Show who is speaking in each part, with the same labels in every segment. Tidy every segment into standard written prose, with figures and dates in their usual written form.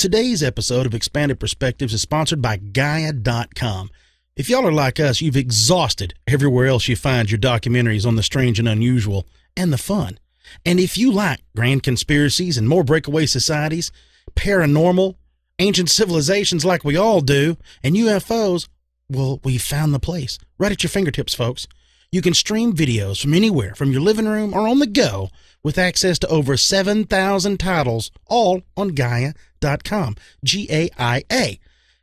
Speaker 1: Today's episode of Expanded Perspectives is sponsored by Gaia.com. If y'all are like us, you've exhausted everywhere else you find your documentaries on the strange and unusual and the fun. And if you like grand conspiracies and more breakaway societies, paranormal, ancient civilizations like we all do, and UFOs, well, we found the place. Right at your fingertips, folks. You can stream videos from anywhere, from your living room or on the go, with access to over 7,000 titles, all on Gaia.com. Gaia.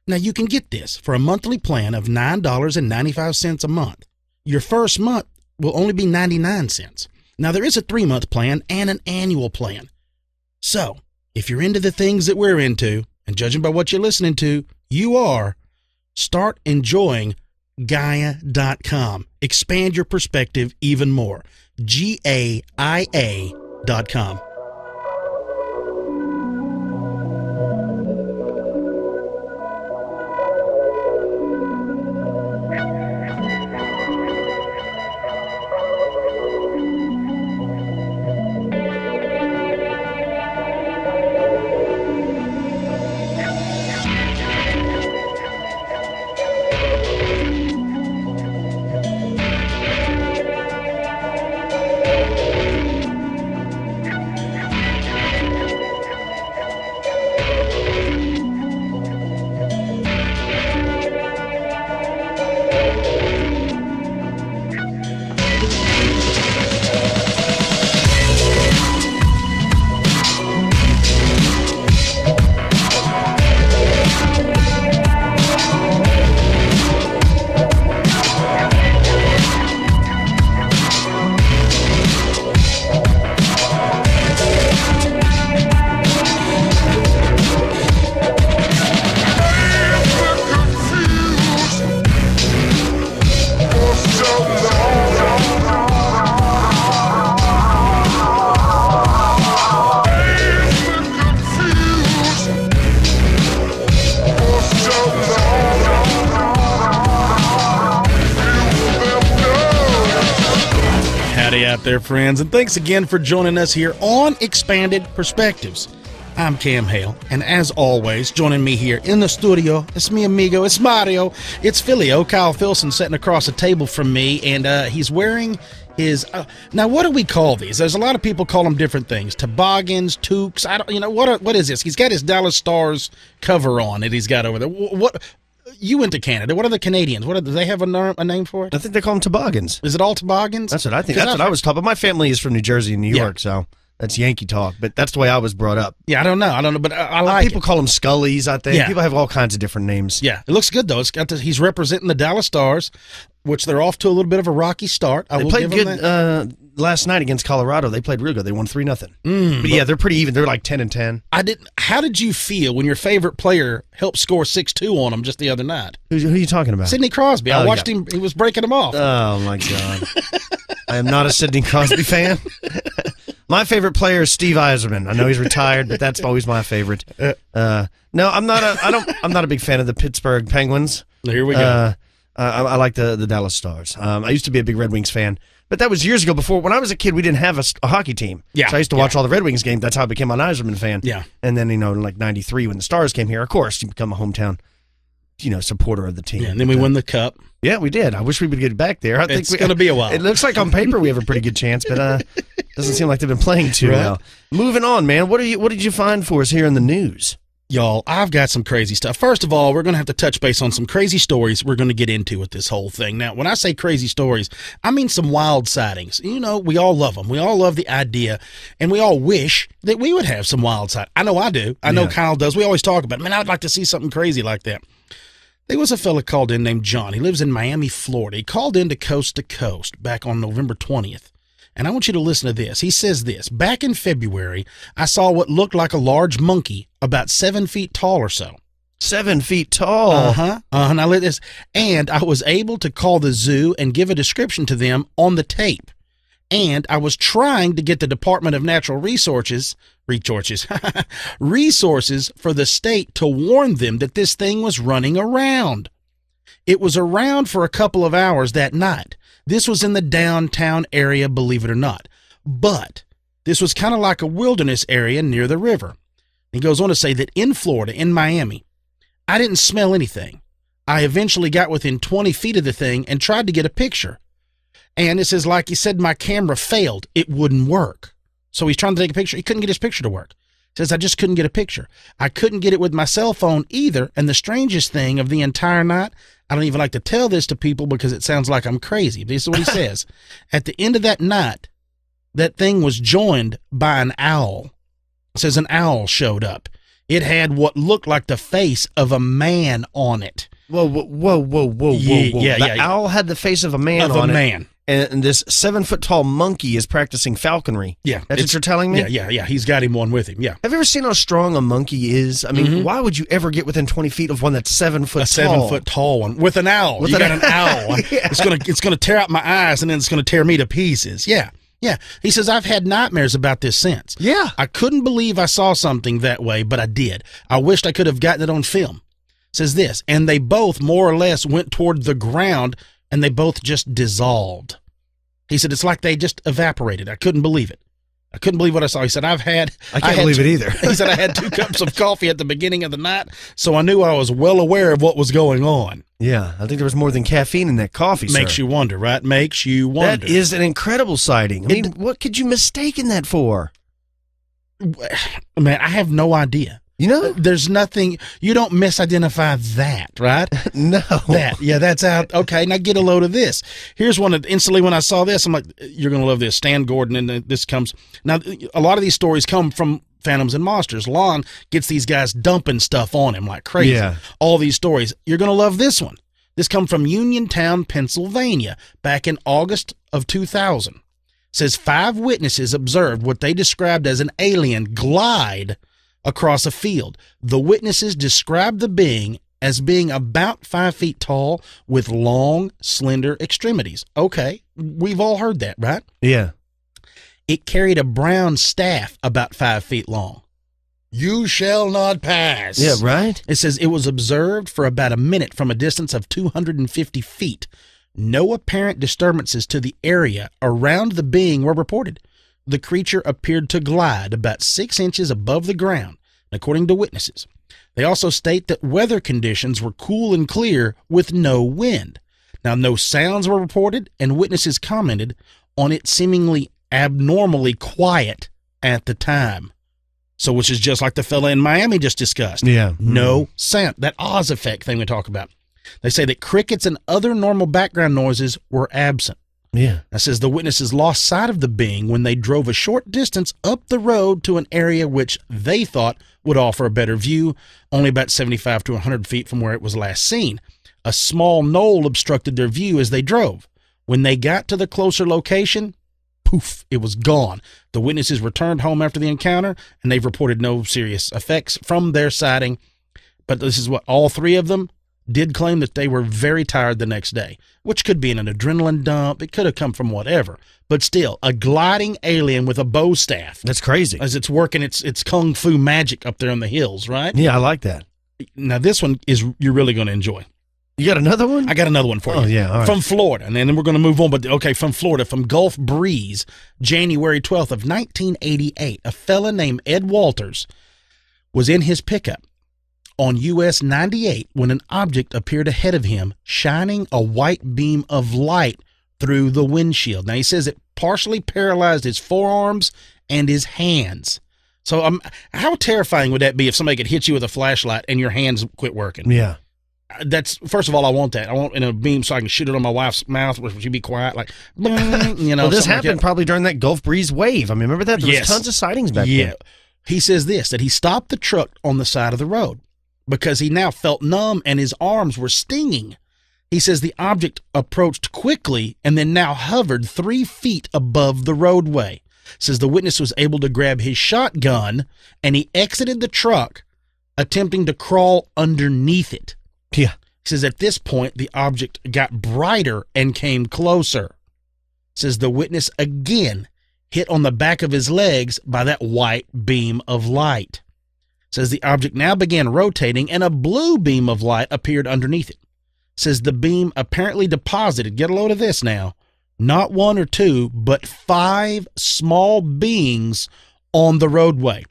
Speaker 1: Now, you can get this for a monthly plan of $9.95 a month. Your first month will only be 99 cents. Now, there is a 3-month plan and an annual plan. So, if you're into the things that we're into, and judging by what you're listening to, you are, start enjoying Gaia.com. Expand your perspective even more. Gaia.com. Out there, friends, and thanks again for joining us here on Expanded Perspectives. I'm Cam Hale, and as always, joining me here in the studio, it's mi amigo, it's Mario, it's Filio, Kyle Filson, sitting across the table from me, and he's wearing his, now what do we call these? There's a lot of people call them different things, toboggans, toques, what is this? He's got his Dallas Stars cover on that he's got over there. What? You went to Canada. What are the Canadians? Do they have a name for it?
Speaker 2: I think they call them toboggans.
Speaker 1: Is it all toboggans?
Speaker 2: That's what I think. That's what I was taught. But my family is from New Jersey and New York, so that's Yankee talk. But that's the way I was brought up.
Speaker 1: Yeah, I don't know, but I like
Speaker 2: people call them Scullies, I think. Yeah. People have all kinds of different names.
Speaker 1: Yeah, it looks good, though. He's representing the Dallas Stars, which they're off to a little bit of a rocky start.
Speaker 2: They played good last night against Colorado. They played real good. They won 3-0. But yeah, they're pretty even. They're like 10-10.
Speaker 1: How did you feel when your favorite player helped score 6-2 on them just the other night?
Speaker 2: Who are you talking about?
Speaker 1: Sidney Crosby. I watched him. He was breaking them off.
Speaker 2: Oh, my God. I am not a Sidney Crosby fan. My favorite player is Steve Yzerman. I know he's retired, but that's always my favorite. No, I'm not a big fan of the Pittsburgh Penguins.
Speaker 1: Here we go.
Speaker 2: I like the Dallas Stars. I used to be a big Red Wings fan, but that was years ago. Before, when I was a kid, we didn't have a hockey team. Yeah, so I used to watch all the Red Wings games. That's how I became an Yzerman fan. Yeah, and then in like '93 when the Stars came here, of course, you become a hometown, supporter of the team.
Speaker 1: Yeah, and then we won the cup.
Speaker 2: Yeah, we did. I wish we would get back there.
Speaker 1: It's going to be a while.
Speaker 2: It looks like on paper we have a pretty good chance, but doesn't seem like they've been playing too well. Moving on, man. What did you find for us here in the news?
Speaker 1: Y'all, I've got some crazy stuff. First of all, we're going to have to touch base on some crazy stories we're going to get into with this whole thing. Now, when I say crazy stories, I mean some wild sightings. We all love them. We all love the idea, and we all wish that we would have some wild sightings. I know I do. I know Kyle does. We always talk about it. Man, I'd like to see something crazy like that. There was a fella called in named John. He lives in Miami, Florida. He called in to Coast back on November 20th. And I want you to listen to this. He says this: back in February, I saw what looked like a large monkey about 7 feet tall or so.
Speaker 2: 7 feet tall?
Speaker 1: Now let this. And I was able to call the zoo and give a description to them on the tape. And I was trying to get the Department of Natural Resources for the state to warn them that this thing was running around. It was around for a couple of hours that night. This was in the downtown area, believe it or not. But this was kind of like a wilderness area near the river. He goes on to say that in Florida, in Miami, I didn't smell anything. I eventually got within 20 feet of the thing and tried to get a picture. And it says, like he said, my camera failed. It wouldn't work. So he's trying to take a picture. He couldn't get his picture to work. He says, I just couldn't get a picture. I couldn't get it with my cell phone either. And the strangest thing of the entire night, I don't even like to tell this to people because it sounds like I'm crazy. This is what he says. At the end of that night, that thing was joined by an owl. It says an owl showed up. It had what looked like the face of a man on it.
Speaker 2: Whoa.
Speaker 1: Yeah,
Speaker 2: the owl had the face of a man on it. And this 7-foot-tall monkey is practicing falconry.
Speaker 1: Yeah.
Speaker 2: That's what you're telling me?
Speaker 1: Yeah. He's got him one with him, yeah.
Speaker 2: Have you ever seen how strong a monkey is? I mean, why would you ever get within 20 feet of one that's 7 foot tall?
Speaker 1: A 7-foot-tall one. With an owl. You got an owl. Yeah. It's gonna tear out my eyes, and then it's going to tear me to pieces. Yeah. He says, I've had nightmares about this since.
Speaker 2: Yeah.
Speaker 1: I couldn't believe I saw something that way, but I did. I wished I could have gotten it on film. Says this, and they both more or less went toward the ground, and they both just dissolved. He said, it's like they just evaporated. I couldn't believe it. I couldn't believe what I saw. He said, I can't
Speaker 2: believe it either.
Speaker 1: He said, I had 2 cups of coffee at the beginning of the night, so I knew I was well aware of what was going on.
Speaker 2: Yeah, I think there was more than caffeine in that coffee,
Speaker 1: Makes you wonder, right? Makes you wonder.
Speaker 2: That is an incredible sighting. I mean, what could you mistaken that for?
Speaker 1: Man, I have no idea.
Speaker 2: You know,
Speaker 1: there's nothing, you don't misidentify that, right?
Speaker 2: No.
Speaker 1: That's out. Okay, now get a load of this. Here's one that instantly when I saw this, I'm like, you're going to love this. Stan Gordon, and this comes. Now, a lot of these stories come from Phantoms and Monsters. Lon gets these guys dumping stuff on him like crazy.
Speaker 2: Yeah.
Speaker 1: All these stories. You're going to love this one. This comes from Uniontown, Pennsylvania, back in August of 2000. It says 5 witnesses observed what they described as an alien glide across a field. The witnesses described the being as being about 5 feet tall with long, slender extremities. Okay, we've all heard that, right?
Speaker 2: Yeah.
Speaker 1: It carried a brown staff about 5 feet long. You shall not pass.
Speaker 2: Yeah, right?
Speaker 1: It says it was observed for about a minute from a distance of 250 feet. No apparent disturbances to the area around the being were reported. The creature appeared to glide about 6 inches above the ground, according to witnesses. They also state that weather conditions were cool and clear with no wind. Now, no sounds were reported, and witnesses commented on it seemingly abnormally quiet at the time. So, which is just like the fella in Miami just discussed.
Speaker 2: Yeah.
Speaker 1: No sound. That Oz effect thing we talk about. They say that crickets and other normal background noises were absent.
Speaker 2: Yeah.
Speaker 1: That says the witnesses lost sight of the being when they drove a short distance up the road to an area which they thought would offer a better view, only about 75 to 100 feet from where it was last seen. A small knoll obstructed their view as they drove. When they got to the closer location, poof, it was gone. The witnesses returned home after the encounter, and they've reported no serious effects from their sighting. But this is what all 3 of them did claim that they were very tired the next day, which could be an adrenaline dump. It could have come from whatever. But still, a gliding alien with a bow staff.
Speaker 2: That's crazy.
Speaker 1: As it's working its kung fu magic up there in the hills, right?
Speaker 2: Yeah, I like that.
Speaker 1: Now, this one is you're really going to enjoy.
Speaker 2: You got another one?
Speaker 1: I got another one for you.
Speaker 2: Oh, yeah. All right.
Speaker 1: From Florida, and then we're going to move on. But, okay, from Florida, from Gulf Breeze, January 12th of 1988, a fella named Ed Walters was in his pickup on US 98 when an object appeared ahead of him, shining a white beam of light through the windshield. Now, he says it partially paralyzed his forearms and his hands. So how terrifying would that be if somebody could hit you with a flashlight and your hands quit working?
Speaker 2: Yeah.
Speaker 1: That's, first of all, I want that. I want in a beam so I can shoot it on my wife's mouth, where she be quiet, like, you know.
Speaker 2: Well, this happened like probably during that Gulf Breeze wave. I mean, remember that? There was tons of sightings back then.
Speaker 1: He says this, that he stopped the truck on the side of the road because he now felt numb and his arms were stinging. He says the object approached quickly and then now hovered 3 feet above the roadway. Says the witness was able to grab his shotgun and he exited the truck, attempting to crawl underneath it.
Speaker 2: Yeah.
Speaker 1: He says at this point, the object got brighter and came closer. Says the witness again hit on the back of his legs by that white beam of light. Says the object now began rotating and a blue beam of light appeared underneath it. Says the beam apparently deposited, get a load of this now, not 1 or 2, but 5 small beings on the roadway.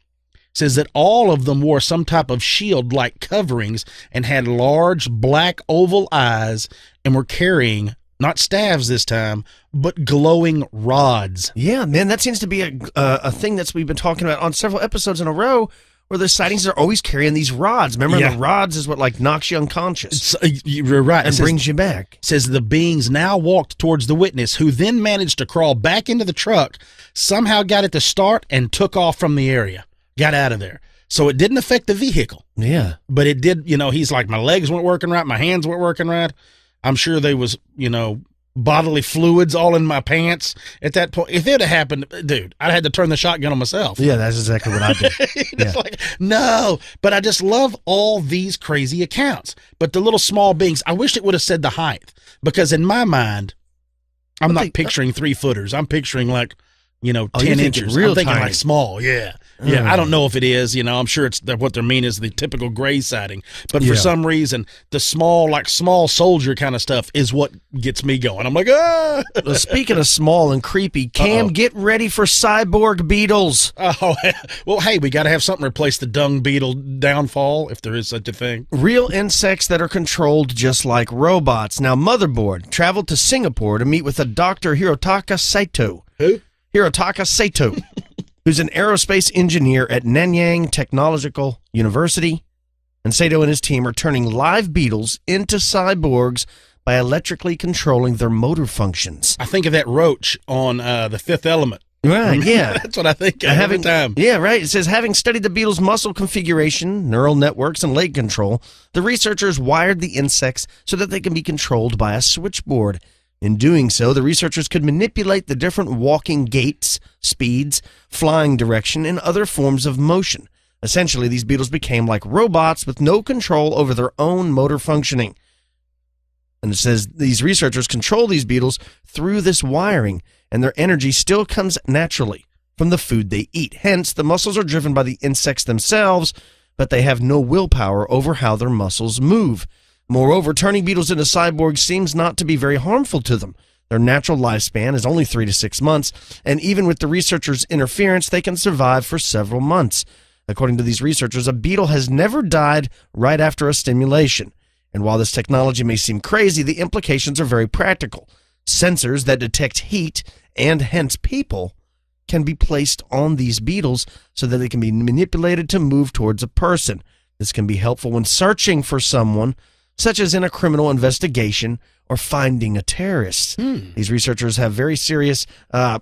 Speaker 1: says that all of them wore some type of shield-like coverings and had large black oval eyes and were carrying not staves this time, but glowing rods.
Speaker 2: Yeah, man, that seems to be a thing we've been talking about on several episodes in a row, where the sightings are always carrying these rods. Remember, the rods is what like knocks you unconscious.
Speaker 1: You're right.
Speaker 2: And brings you back.
Speaker 1: Says the beings now walked towards the witness, who then managed to crawl back into the truck, somehow got it to start, and took off from the area. Got out of there. So it didn't affect the vehicle.
Speaker 2: Yeah.
Speaker 1: But it did, he's like, my legs weren't working right, my hands weren't working right. I'm sure there was, bodily fluids all in my pants at that point. If it had happened, dude, I'd had to turn the shotgun on myself.
Speaker 2: Yeah, that's exactly what I did.
Speaker 1: It's like, no, but I just love all these crazy accounts. But the little small beings, I wish it would have said the height, because in my mind, I'm not picturing 3-footers. I'm picturing like, 10 inches. I'm thinking
Speaker 2: tiny.
Speaker 1: Like small. Yeah. Yeah. I don't know if it is, I'm sure it's what they mean is the typical gray sighting, but for some reason, the small soldier kind of stuff is what gets me going. I'm like, ah.
Speaker 2: Well, speaking of small and creepy, Cam, get ready for cyborg beetles.
Speaker 1: Oh, well, hey, we got to have something to replace the dung beetle downfall, if there is such a thing.
Speaker 2: Real insects that are controlled just like robots. Now, Motherboard traveled to Singapore to meet with a Dr. Hirotaka Sato.
Speaker 1: Who?
Speaker 2: Hirotaka Sato, who's an aerospace engineer at Nanyang Technological University. And Sato and his team are turning live beetles into cyborgs by electrically controlling their motor functions.
Speaker 1: I think of that roach on The Fifth Element.
Speaker 2: Right, yeah.
Speaker 1: That's what I think of every time.
Speaker 2: Yeah, right. It says, having studied the beetle's muscle configuration, neural networks, and leg control, the researchers wired the insects so that they can be controlled by a switchboard. In doing so, the researchers could manipulate the different walking gaits, speeds, flying direction, and other forms of motion. Essentially, these beetles became like robots with no control over their own motor functioning. And it says these researchers control these beetles through this wiring, and their energy still comes naturally from the food they eat. Hence, the muscles are driven by the insects themselves, but they have no willpower over how their muscles move. Moreover, turning beetles into cyborgs seems not to be very harmful to them. Their natural lifespan is only 3 to 6 months, and even with the researchers' interference, they can survive for several months. According to these researchers, a beetle has never died right after a stimulation. And while this technology may seem crazy, the implications are very practical. Sensors that detect heat, and hence people, can be placed on these beetles so that they can be manipulated to move towards a person. This can be helpful when searching for someone, such as in a criminal investigation or finding a terrorist. These researchers have very serious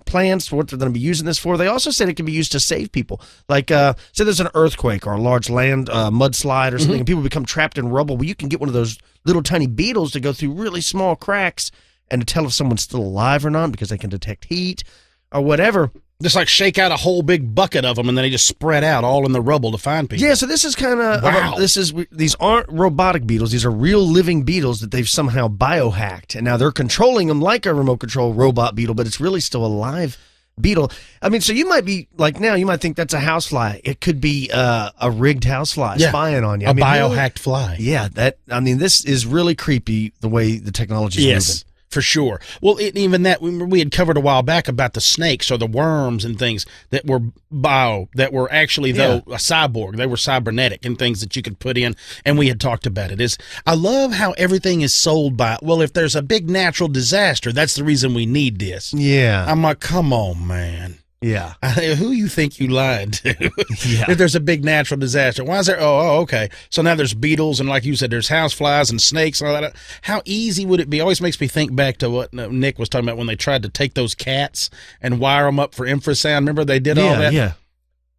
Speaker 2: plans for what they're going to be using this for. They also said it can be used to save people. Like, say there's an earthquake or a large land mudslide or something, and people become trapped in rubble. Well, you can get one of those little tiny beetles to go through really small cracks and to tell if someone's still alive or not, because they can detect heat or whatever.
Speaker 1: Just like shake out a whole big bucket of them, and then they just spread out all in the rubble to find people.
Speaker 2: Yeah, so this is kind of these aren't robotic beetles. These are real living beetles that they've somehow biohacked, and now they're controlling them like a remote control robot beetle, but it's really still a live beetle. I mean, so you might be like, now you might think that's a housefly. It could be a rigged housefly spying on you.
Speaker 1: A biohacked fly.
Speaker 2: Yeah, this is really creepy the way the technology is moving.
Speaker 1: For sure. Well, even that, we had covered a while back about the snakes or the worms and things that were actually, though, a cyborg. They were cybernetic and things that you could put in, and we had talked about it. I love how everything is sold by, well, if there's a big natural disaster, that's the reason we need this.
Speaker 2: Yeah.
Speaker 1: I'm like, come on, man.
Speaker 2: Yeah.
Speaker 1: Who you think you lied to? If there's a big natural disaster, why is there? Oh, okay. So now there's beetles, and like you said, there's houseflies and snakes and all that. How easy would it be? It always makes me think back to what Nick was talking about when they tried to take those cats and wire them up for infrasound. Remember they did all that?
Speaker 2: Yeah.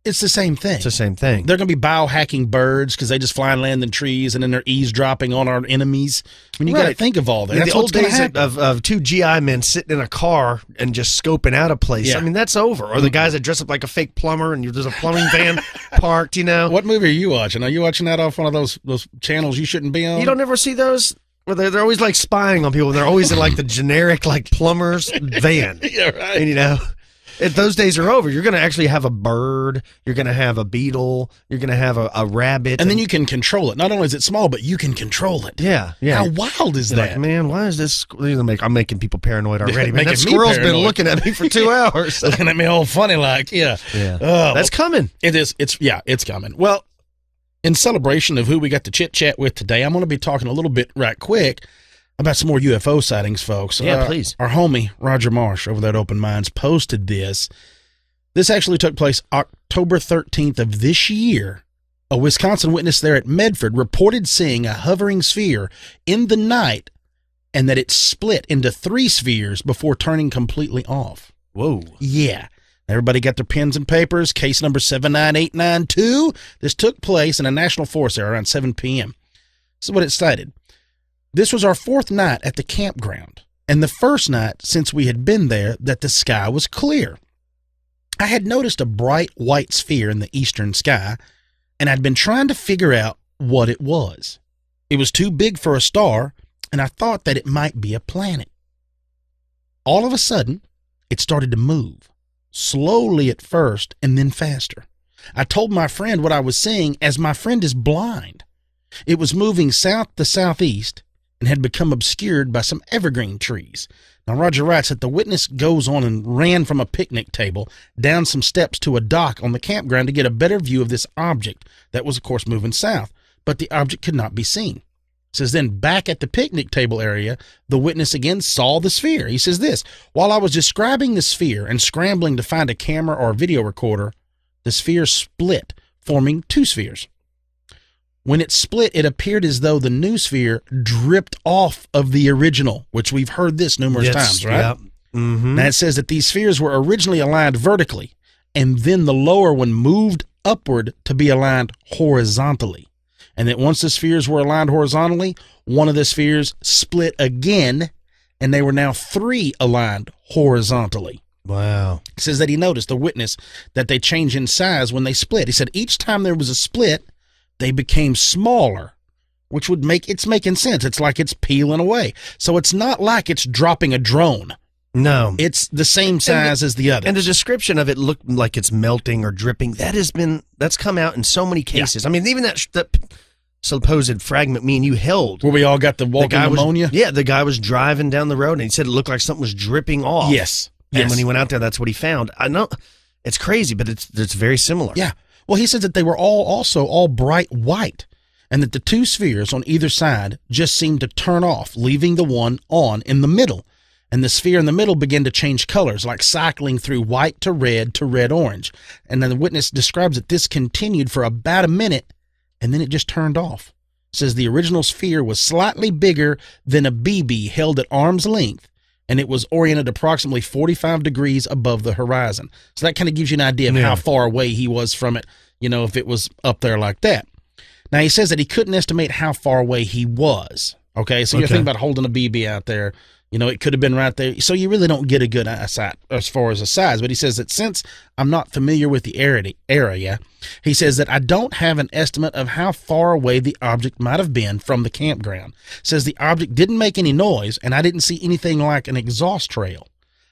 Speaker 1: It's the same thing.
Speaker 2: It's the same thing.
Speaker 1: They're going to be biohacking birds because they just fly and land in trees, and then they're eavesdropping on our enemies. I mean, you got to think of all that. That's
Speaker 2: the old days of two GI men sitting in a car and just scoping out a place. Yeah. I mean, that's over. Or the guys that dress up like a fake plumber and there's a plumbing van parked,
Speaker 1: What movie are you watching? Are you watching that off one of those channels you shouldn't be on?
Speaker 2: You don't ever see those? Where they're always like spying on people. They're always in like the generic like plumber's van.
Speaker 1: Yeah, right.
Speaker 2: And those days are over. You're going to actually have a bird. You're going to have a beetle. You're going to have a rabbit.
Speaker 1: And then you can control it. Not only is it small, but you can control it.
Speaker 2: Yeah.
Speaker 1: How wild is that?
Speaker 2: Like, man, why is this? I'm making people paranoid already. Man, that squirrel's been looking at me for 2 hours.
Speaker 1: Looking at me all funny like, yeah.
Speaker 2: That's coming.
Speaker 1: It is. It's coming. Well, in celebration of who we got to chit-chat with today, I'm going to be talking a little bit right quick about some more UFO sightings, folks.
Speaker 2: Yeah, please.
Speaker 1: Our homie, Roger Marsh, over there at Open Minds, posted this. This actually took place October 13th of this year. A Wisconsin witness there at Medford reported seeing a hovering sphere in the night and that it split into 3 spheres before turning completely off.
Speaker 2: Whoa.
Speaker 1: Yeah. Everybody got their pens and papers. Case number 79892. This took place in a national forest area around 7 p.m. This is what it cited. This was our 4th night at the campground, and the first night since we had been there that the sky was clear. I had noticed a bright white sphere in the eastern sky, and I'd been trying to figure out what it was. It was too big for a star, and I thought that it might be a planet. All of a sudden, it started to move, slowly at first and then faster. I told my friend what I was seeing, as my friend is blind. It was moving south to southeast, and had become obscured by some evergreen trees. Now, Roger writes that the witness goes on and ran from a picnic table down some steps to a dock on the campground to get a better view of this object that was, of course, moving south, but the object could not be seen. It says then back at the picnic table area, the witness again saw the sphere. He says this, while I was describing the sphere and scrambling to find a camera or a video recorder, the sphere split, forming 2 spheres. When it split, it appeared as though the new sphere dripped off of the original, which we've heard this numerous times, right?
Speaker 2: Yeah. Mm-hmm.
Speaker 1: Now it says that these spheres were originally aligned vertically, and then the lower one moved upward to be aligned horizontally. And that once the spheres were aligned horizontally, one of the spheres split again, and they were now 3 aligned horizontally.
Speaker 2: Wow.
Speaker 1: It says that he noticed, the witness, that they changed in size when they split. He said each time there was a split, they became smaller, which would it's making sense. It's like it's peeling away. So it's not like it's dropping a drone.
Speaker 2: No.
Speaker 1: It's the same size as the other.
Speaker 2: And the description of it looked like it's melting or dripping. That's come out in so many cases. Yeah. I mean, even that supposed fragment me and you held.
Speaker 1: Where we all got the walking pneumonia?
Speaker 2: The guy was driving down the road and he said it looked like something was dripping off.
Speaker 1: Yes.
Speaker 2: And when he went out there, that's what he found. I know it's crazy, but it's very similar.
Speaker 1: Yeah. Well, he says that they were all bright white, and that the 2 spheres on either side just seemed to turn off, leaving the one on in the middle. And the sphere in the middle began to change colors, like cycling through white to red-orange. And then the witness describes that this continued for about a minute, and then it just turned off. It says the original sphere was slightly bigger than a BB held at arm's length, and it was oriented approximately 45 degrees above the horizon. So that kind of gives you an idea of how far away he was from it, if it was up there like that. Now, he says that he couldn't estimate how far away he was. Okay, so you're thinking about holding a BB out there. It could have been right there. So you really don't get a good eyesight as far as the size. But he says that since I'm not familiar with the area, he says that I don't have an estimate of how far away the object might have been from the campground. Says the object didn't make any noise, and I didn't see anything like an exhaust trail.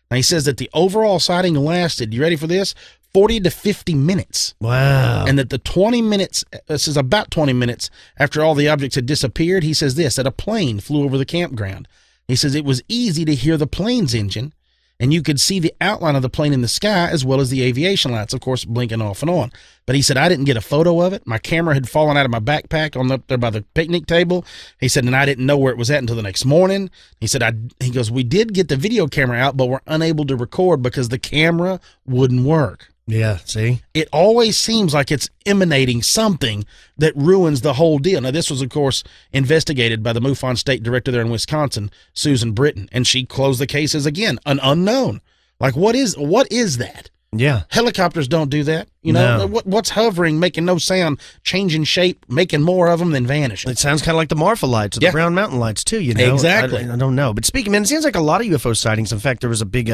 Speaker 1: Now, he says that the overall sighting lasted, you ready for this, 40 to 50 minutes.
Speaker 2: Wow.
Speaker 1: And that the 20 minutes, this is about 20 minutes after all the objects had disappeared, he says this, that a plane flew over the campground. He says it was easy to hear the plane's engine, and you could see the outline of the plane in the sky as well as the aviation lights, of course, blinking off and on. But he said, I didn't get a photo of it. My camera had fallen out of my backpack up there by the picnic table. He said, and I didn't know where it was at until the next morning. He said, he goes, we did get the video camera out, but we're unable to record because the camera wouldn't work.
Speaker 2: Yeah, see?
Speaker 1: It always seems like it's emanating something that ruins the whole deal. Now, this was, of course, investigated by the MUFON state director there in Wisconsin, Susan Britton, and she closed the case as, again, an unknown. Like, what is that?
Speaker 2: Yeah.
Speaker 1: Helicopters don't do that.
Speaker 2: No.
Speaker 1: What's hovering, making no sound, changing shape, making more of them, then vanishing?
Speaker 2: It sounds kind of like the Marfa lights or the Brown Mountain lights, too,
Speaker 1: Exactly.
Speaker 2: I don't know. But speaking, man, it seems like a lot of UFO sightings. In fact, there was a big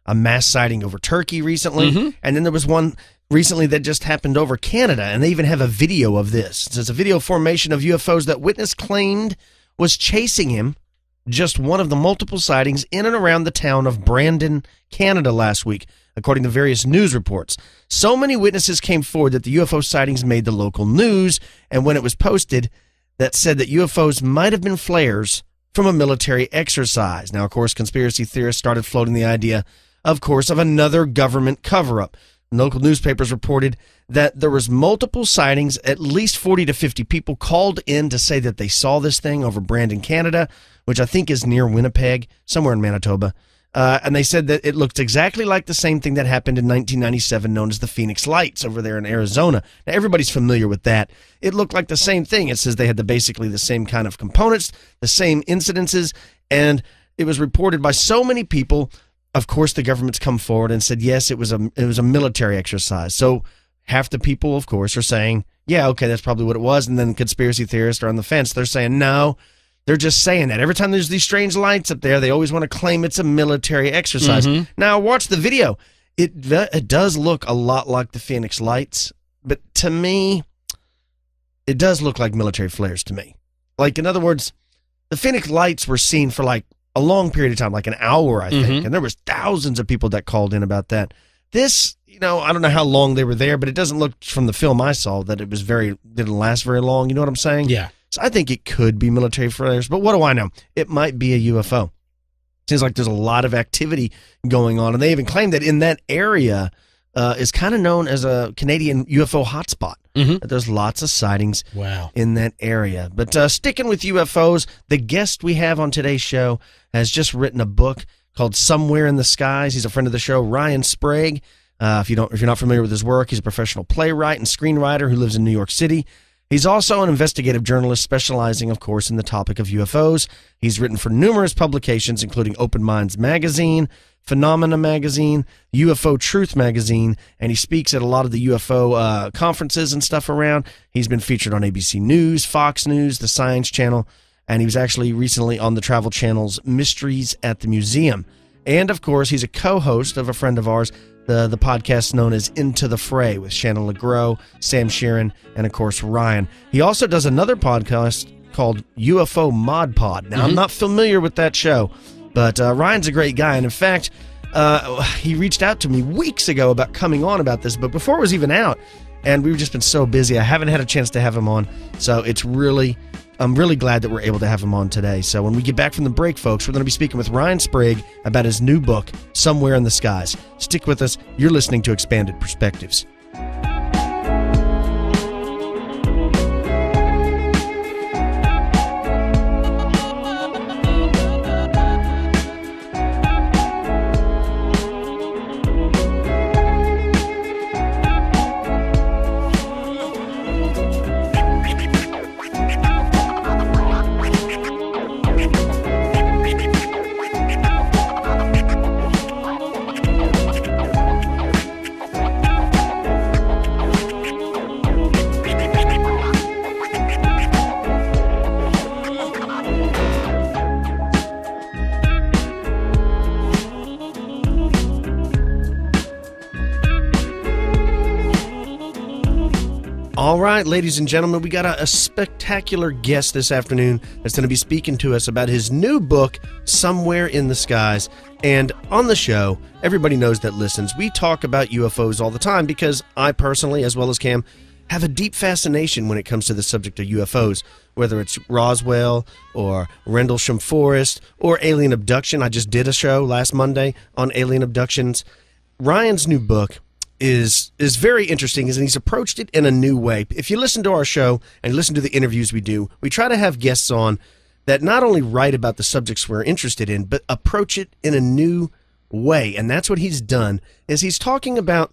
Speaker 2: a mass sighting over Turkey recently, and then there was one recently that just happened over Canada, and they even have a video of this. It's a video formation of UFOs that witness claimed was chasing him, just one of the multiple sightings in and around the town of Brandon, Canada last week. according to various news reports. So many witnesses came forward that the UFO sightings made the local news, and when it was posted, that said that UFOs might have been flares from a military exercise. Now, of course, conspiracy theorists started floating the idea, of course, of another government cover-up. Local newspapers reported that there was multiple sightings. At least 40 to 50 people called in to say that they saw this thing over Brandon, Canada, which I think is near Winnipeg, somewhere in Manitoba. And they said that it looked exactly like the same thing that happened in 1997, known as the Phoenix Lights over there in Arizona. Now, everybody's familiar with that. It looked like the same thing. It says they had basically the same kind of components, the same incidences, and it was reported by so many people. Of course, the government's come forward and said, yes, it was a military exercise. So half the people, of course, are saying, yeah, okay, that's probably what it was. And then conspiracy theorists are on the fence. They're saying, no, they're just saying that. Every time there's these strange lights up there, they always want to claim it's a military exercise. Mm-hmm. Now, watch the video. It does look a lot like the Phoenix Lights, but to me, it does look like military flares to me. Like, in other words, the Phoenix Lights were seen for like a long period of time, like an hour, I think. Mm-hmm. And there was thousands of people that called in about that. This, I don't know how long they were there, but it doesn't look from the film I saw that it was didn't last very long. You know what I'm saying?
Speaker 1: Yeah.
Speaker 2: So I think it could be military flares, but what do I know? It might be a UFO. Seems like there's a lot of activity going on, and they even claim that in that area is kind of known as a Canadian UFO hotspot. Mm-hmm. There's lots of sightings in that area. But sticking with UFOs, the guest we have on today's show has just written a book called Somewhere in the Skies. He's a friend of the show, Ryan Sprague. If you're not familiar with his work, he's a professional playwright and screenwriter who lives in New York City. He's also an investigative journalist specializing, of course, in the topic of UFOs. He's written for numerous publications, including Open Minds Magazine, Phenomena Magazine, UFO Truth Magazine, and he speaks at a lot of the UFO conferences and stuff around. He's been featured on ABC News, Fox News, the Science Channel, and he was actually recently on the Travel Channel's Mysteries at the Museum. And, of course, he's a co-host of a friend of ours, the podcast known as Into the Fray with Shannon LeGros, Sam Sheeran, and, of course, Ryan. He also does another podcast called UFO Mod Pod. Now, I'm not familiar with that show, but Ryan's a great guy. And, in fact, he reached out to me weeks ago about coming on about this book before it was even out. And we've just been so busy. I haven't had a chance to have him on. So I'm really glad that we're able to have him on today. So when we get back from the break, folks, we're going to be speaking with Ryan Sprague about his new book, Somewhere in the Skies. Stick with us. You're listening to Expanded Perspectives. All right, ladies and gentlemen, we got a spectacular guest this afternoon that's going to be speaking to us about his new book, Somewhere in the Skies. And on the show, everybody knows that listens, we talk about UFOs all the time because I personally, as well as Cam, have a deep fascination when it comes to the subject of UFOs, whether it's Roswell or Rendlesham Forest or alien abduction. I just did a show last Monday on alien abductions. Ryan's new book is very interesting, and he's approached it in a new way. If you listen to our show and listen to the interviews we do, we try to have guests on that not only write about the subjects we're interested in, but approach it in a new way. And that's what he's done, is he's talking about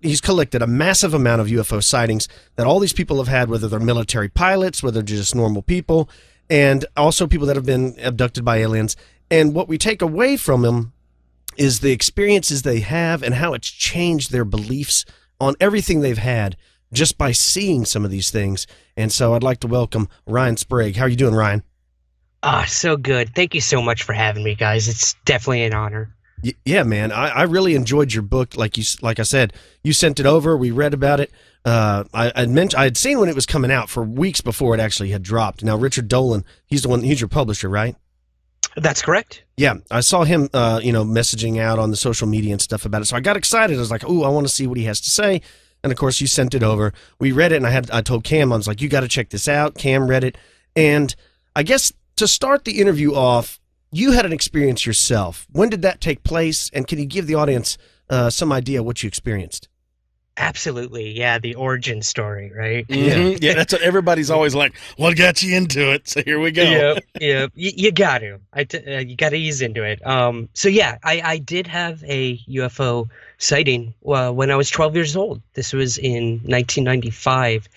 Speaker 2: he's collected a massive amount of UFO sightings that all these people have had, whether they're military pilots, whether they're just normal people, and also people that have been abducted by aliens. And what we take away from them is the experiences they have and how it's changed their beliefs on everything they've had just by seeing some of these things. And so I'd like to welcome Ryan Sprague. How are you doing, Ryan?
Speaker 3: So good. Thank you so much for having me, guys. It's definitely an honor.
Speaker 2: Yeah, man. I really enjoyed your book. Like I said, you sent it over. We read about it. I had seen when it was coming out for weeks before it actually had dropped. Now, Richard Dolan, he's your publisher, right?
Speaker 3: That's correct.
Speaker 2: Yeah, I saw him, messaging out on the social media and stuff about it. So I got excited. I was like, "Ooh, I want to see what he has to say." And of course, you sent it over. We read it, and I told Cam, I was like, "You got to check this out." Cam read it, and I guess to start the interview off, you had an experience yourself. When did that take place? And can you give the audience some idea what you experienced?
Speaker 3: Absolutely. Yeah. The origin story, right?
Speaker 1: Mm-hmm. Yeah. That's what everybody's always like, what got you into it? So here we go.
Speaker 3: Yeah. You got to. You got to ease into it. So yeah, I did have a UFO sighting when I was 12 years old. This was in 1995.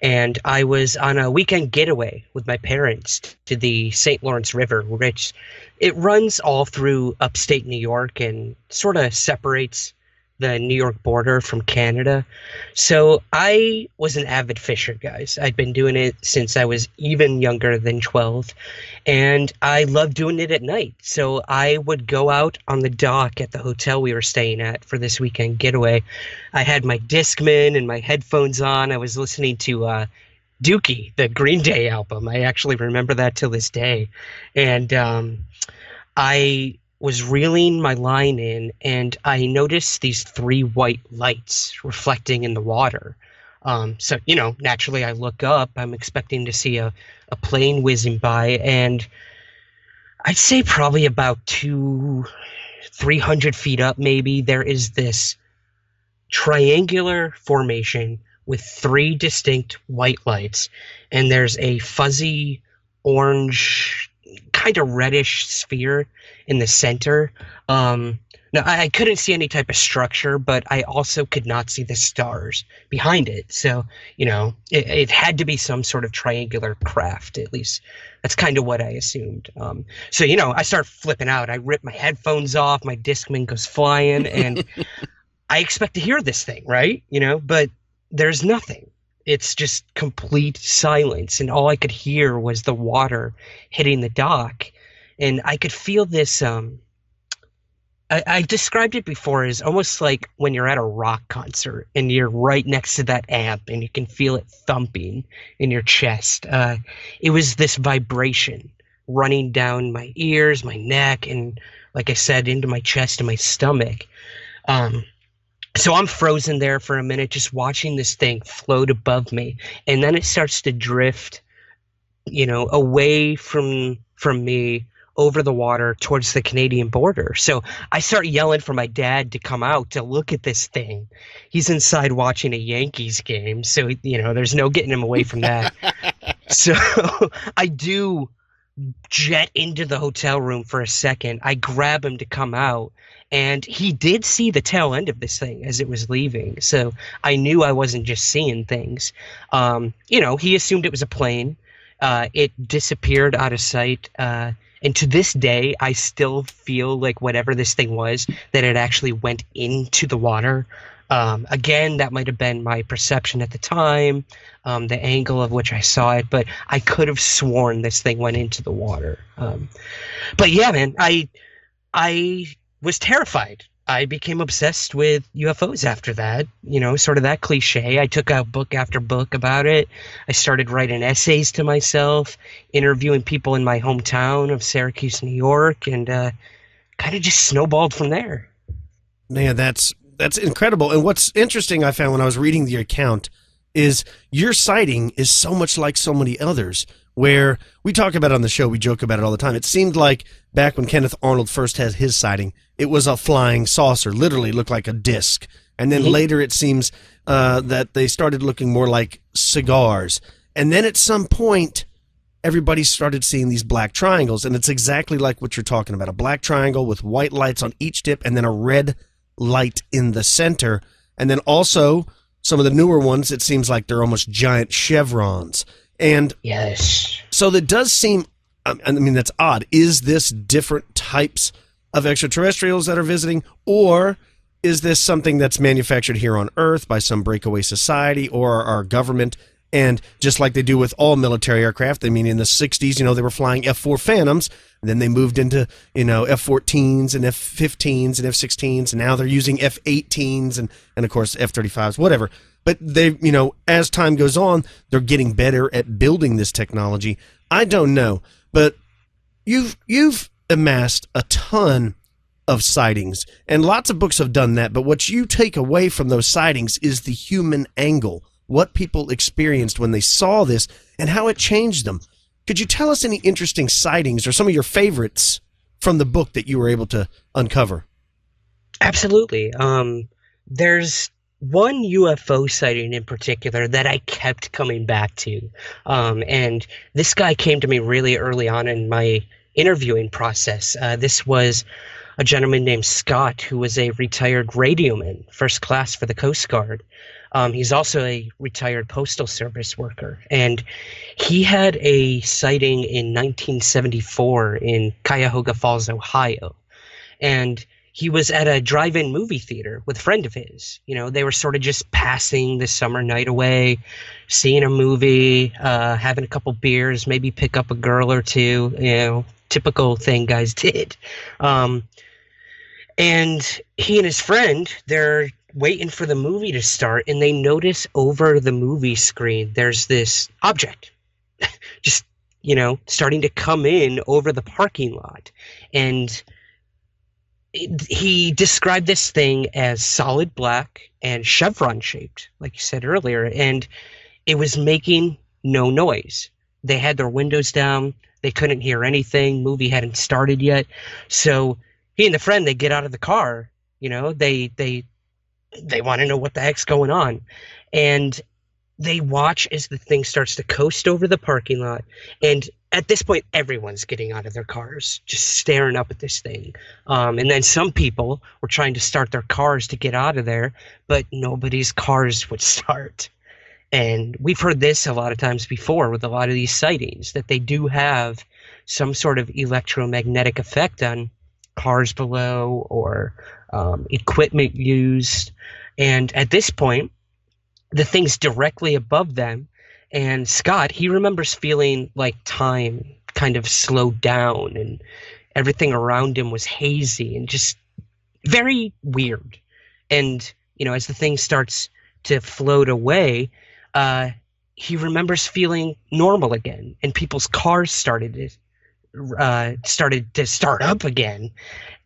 Speaker 3: And I was on a weekend getaway with my parents to the St. Lawrence River, which it runs all through upstate New York and sort of separates the New York border from Canada. So I was an avid fisher, guys. I'd been doing it since I was even younger than 12, and I loved doing it at night. So I would go out on the dock at the hotel we were staying at for this weekend getaway. I had my Discman and my headphones on. I was listening to Dookie, the Green Day album. I actually remember that till this day. And I was reeling my line in, and I noticed these 3 white lights reflecting in the water. So, naturally I look up. I'm expecting to see a plane whizzing by, and I'd say probably about 300 feet up maybe, there is this triangular formation with 3 distinct white lights, and there's a fuzzy orange, kind of reddish sphere in the center. Now, I couldn't see any type of structure, but I also could not see the stars behind it. So, it had to be some sort of triangular craft, at least. That's kind of what I assumed. So, I start flipping out. I rip my headphones off. My Discman goes flying, and I expect to hear this thing, right? But there's nothing. It's just complete silence, and all I could hear was the water hitting the dock, and I could feel this. I described it before as almost like when you're at a rock concert and you're right next to that amp and you can feel it thumping in your chest. It was this vibration running down my ears, my neck, and like I said, into my chest and my stomach. So I'm frozen there for a minute, just watching this thing float above me, and then it starts to drift, away from me over the water towards the Canadian border. So I start yelling for my dad to come out to look at this thing. He's inside watching a Yankees game, so there's no getting him away from that. So I do jet into the hotel room for a second. I grab him to come out, and he did see the tail end of this thing as it was leaving. So I knew I wasn't just seeing things. He assumed it was a plane. It disappeared out of sight. And to this day, I still feel like whatever this thing was, that it actually went into the water. Again, that might have been my perception at the time, the angle of which I saw it, but I could have sworn this thing went into the water. But yeah, man, I was terrified. I became obsessed with UFOs after that, sort of that cliche. I took out book after book about it. I started writing essays to myself, interviewing people in my hometown of Syracuse, New York, and kind of just snowballed from there.
Speaker 2: Man, that's incredible. And what's interesting I found when I was reading the account is your sighting is so much like so many others, where we talk about it on the show, we joke about it all the time. It seemed like back when Kenneth Arnold first had his sighting, it was a flying saucer, literally looked like a disc. And then later it seems that they started looking more like cigars. And then at some point, everybody started seeing these black triangles, and it's exactly like what you're talking about, a black triangle with white lights on each tip and then a red light in the center. And then also some of the newer ones, it seems like they're almost giant chevrons. And
Speaker 3: yes,
Speaker 2: so that does seem, I mean, that's odd. Is this different types of extraterrestrials that are visiting, or is this something that's manufactured here on Earth by some breakaway society or our government? And just like they do with all military aircraft, I mean, in the 60s, they were flying F-4 Phantoms, and then they moved into, F-14s and F-15s and F-16s, and now they're using F-18s and of course, F-35s, whatever. But they, as time goes on, they're getting better at building this technology. I don't know, but you've amassed a ton of sightings, and lots of books have done that, but what you take away from those sightings is the human angle, what people experienced when they saw this and how it changed them. Could you tell us any interesting sightings or some of your favorites from the book that you were able to uncover?
Speaker 3: Absolutely. There's one UFO sighting in particular that I kept coming back to. And this guy came to me really early on in my interviewing process. This was a gentleman named Scott, who was a retired radioman, first class for the Coast Guard. He's also a retired postal service worker. And he had a sighting in 1974 in Cuyahoga Falls, Ohio. And he was at a drive-in movie theater with a friend of his. You know, they were sort of just passing the summer night away, seeing a movie, having a couple beers, maybe pick up a girl or two, you know, typical thing guys did. And he and his friend, they're waiting for the movie to start, and they notice over the movie screen there's this object just, you know, starting to come in over the parking lot. And he described this thing as solid black and chevron shaped, like you said earlier, and it was making no noise. They had their windows down, they couldn't hear anything, movie hadn't started yet. So he and the friend, they get out of the car, you know, they want to know what the heck's going on. And they watch as the thing starts to coast over the parking lot. And at this point, everyone's getting out of their cars, just staring up at this thing. And then some people were trying to start their cars to get out of there, but nobody's cars would start. And we've heard this a lot of times before with a lot of these sightings, that they do have some sort of electromagnetic effect on cars below or equipment used. And at this point, the thing's directly above them. And Scott, he remembers feeling like time kind of slowed down and everything around him was hazy and just very weird. And, you know, as the thing starts to float away, he remembers feeling normal again, and people's cars started to start up again.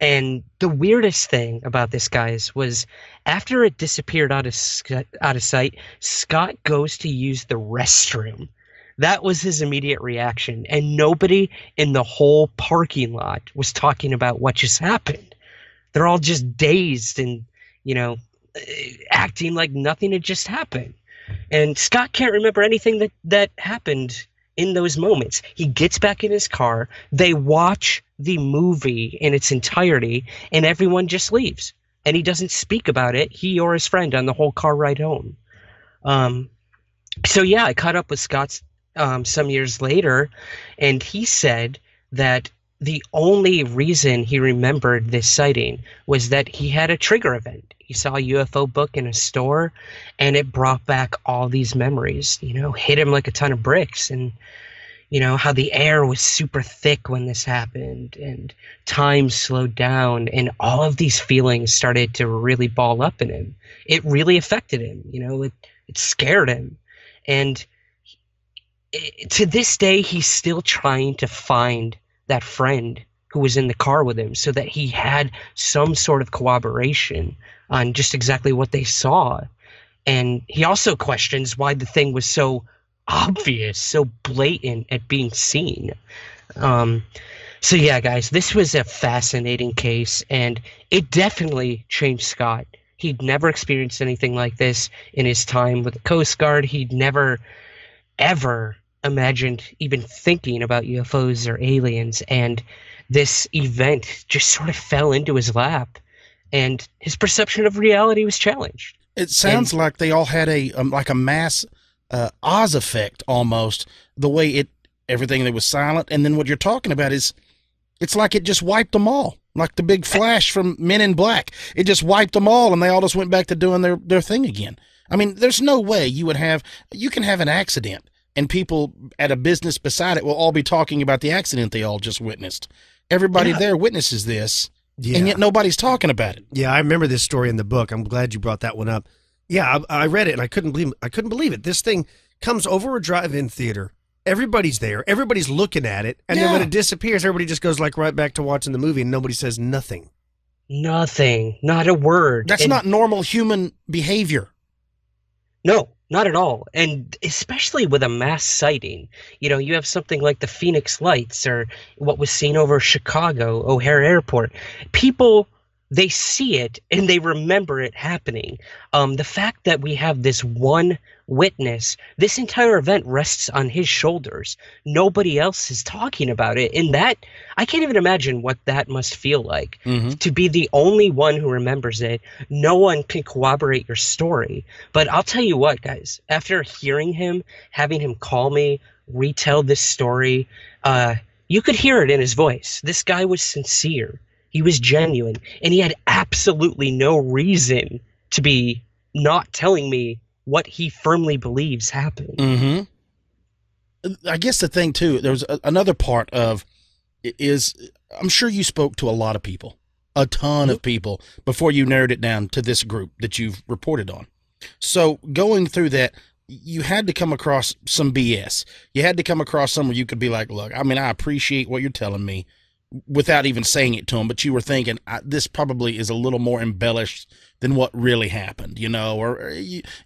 Speaker 3: And the weirdest thing about this, guys, was after it disappeared out of sight, Scott goes to use the restroom. That was his immediate reaction, and nobody in the whole parking lot was talking about what just happened. They're all just dazed and, you know, acting like nothing had just happened. And Scott can't remember anything that happened in those moments. He gets back in his car, they watch the movie in its entirety, and everyone just leaves. And he doesn't speak about it, he or his friend, on the whole car ride home. So yeah, I caught up with Scott some years later, and he said that the only reason he remembered this sighting was that he had a trigger event. He saw a UFO book in a store, and it brought back all these memories, you know, hit him like a ton of bricks. And, you know, how the air was super thick when this happened, and time slowed down, and all of these feelings started to really ball up in him. It really affected him, you know, it scared him. And to this day, he's still trying to find that friend who was in the car with him so that he had some sort of corroboration on just exactly what they saw. And he also questions why the thing was so obvious, so blatant at being seen. So yeah, guys, this was a fascinating case, and it definitely changed Scott. He'd never experienced anything like this in his time with the Coast Guard. He'd never, ever imagined even thinking about UFOs or aliens, and this event just sort of fell into his lap, and his perception of reality was challenged.
Speaker 1: It sounds like they all had a mass Oz effect almost, the way everything that was silent. And then what you're talking about is, it's like it just wiped them all, like the big flash from Men in Black. It just wiped them all, and they all just went back to doing their thing again. I mean, there's no way you can have an accident, and people at a business beside it will all be talking about the accident they all just witnessed. Everybody there witnesses this, and yet nobody's talking about it.
Speaker 2: Yeah, I remember this story in the book. I'm glad you brought that one up. Yeah, I read it, and I couldn't believe it. This thing comes over a drive-in theater, everybody's there, everybody's looking at it, and then when it disappears, everybody just goes like right back to watching the movie, and nobody says nothing.
Speaker 3: Nothing, not a word.
Speaker 1: That's not normal human behavior.
Speaker 3: No, not at all. And especially with a mass sighting, you have something like the Phoenix Lights or what was seen over Chicago, O'Hare Airport. People, they see it and they remember it happening. The fact that we have this one witness, this entire event rests on his shoulders. Nobody else is talking about it. And that, I can't even imagine what that must feel like, to be the only one who remembers it. No one can corroborate your story. But I'll tell you what, guys, after hearing him, having him call me, retell this story, you could hear it in his voice. This guy was sincere. He was genuine, and he had absolutely no reason to be not telling me what he firmly believes happened.
Speaker 1: I guess the thing, too, there's another part of is I'm sure you spoke to a lot of people, a ton of people, before you narrowed it down to this group that you've reported on. So going through that, you had to come across some BS. You had to come across someone you could be like, look, I mean, I appreciate what you're telling me, without even saying it to him, but you were thinking, this probably is a little more embellished than what really happened, or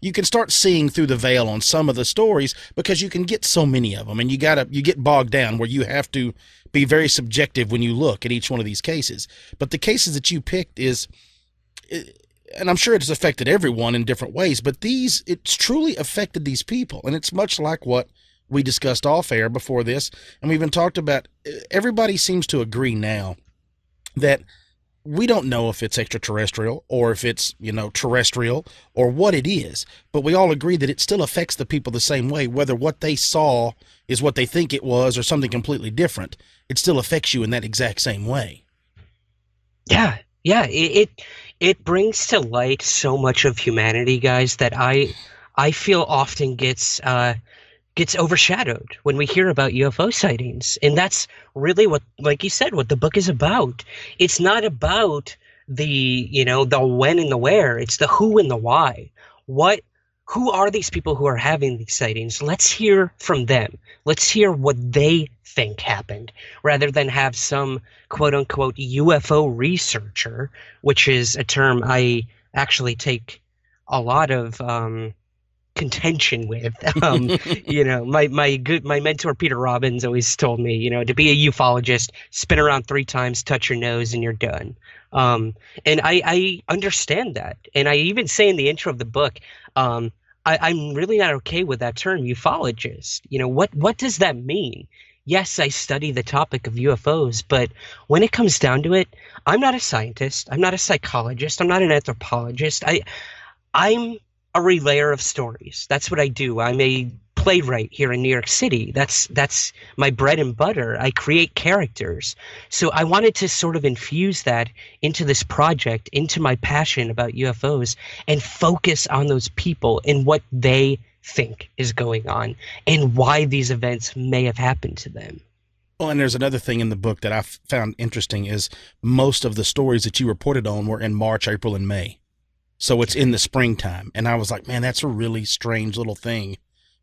Speaker 1: you can start seeing through the veil on some of the stories because you can get so many of them, and you get bogged down where you have to be very subjective when you look at each one of these cases. But the cases that you picked and I'm sure it's affected everyone in different ways, but it's truly affected these people. And it's much like what we discussed off air before this, and we even talked about, everybody seems to agree now that we don't know if it's extraterrestrial or if it's, terrestrial or what it is, but we all agree that it still affects the people the same way, whether what they saw is what they think it was or something completely different. It still affects you in that exact same way.
Speaker 3: Yeah. It brings to light so much of humanity, guys, that I feel often gets overshadowed when we hear about UFO sightings. And that's really what, like you said, what the book is about. It's not about the when and the where. It's the who and the why. Who are these people who are having these sightings? Let's hear from them. Let's hear what they think happened, rather than have some quote unquote UFO researcher, which is a term I actually take a lot of contention with. My mentor Peter Robbins always told me, to be a ufologist, spin around 3 times, touch your nose, and you're done. And I understand that, and I even say in the intro of the book, I'm really not okay with that term, ufologist. What does that mean? Yes, I study the topic of UFOs, but when it comes down to it, I'm not a scientist. I'm not a psychologist. I'm not an anthropologist. I'm a relayer of stories. That's what I do. I'm a playwright here in New York City. That's my bread and butter. I create characters. So I wanted to sort of infuse that into this project, into my passion about UFOs, and focus on those people and what they think is going on and why these events may have happened to them.
Speaker 1: Well, and there's another thing in the book that I found interesting is most of the stories that you reported on were in March, April, and May. So it's in the springtime. And I was like, man, that's a really strange little thing.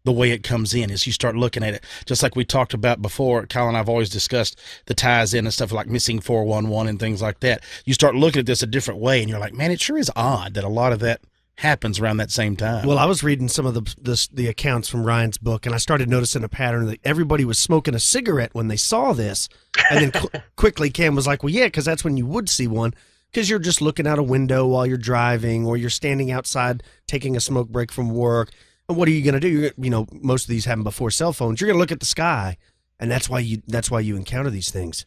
Speaker 1: The way it comes in is you start looking at it, just like we talked about before. Kyle and I've always discussed the ties in and stuff like missing 411 and things like that. You start looking at this a different way and you're like, man, it sure is odd that a lot of that happens around that same time.
Speaker 2: Well, I was reading some of the accounts from Ryan's book, and I started noticing a pattern that everybody was smoking a cigarette when they saw this. And then quickly Cam was like, well, yeah, because that's when you would see one, because you're just looking out a window while you're driving, or you're standing outside taking a smoke break from work. And what are you going to do? Most of these happen before cell phones. You're going to look at the sky, and that's why you encounter these things.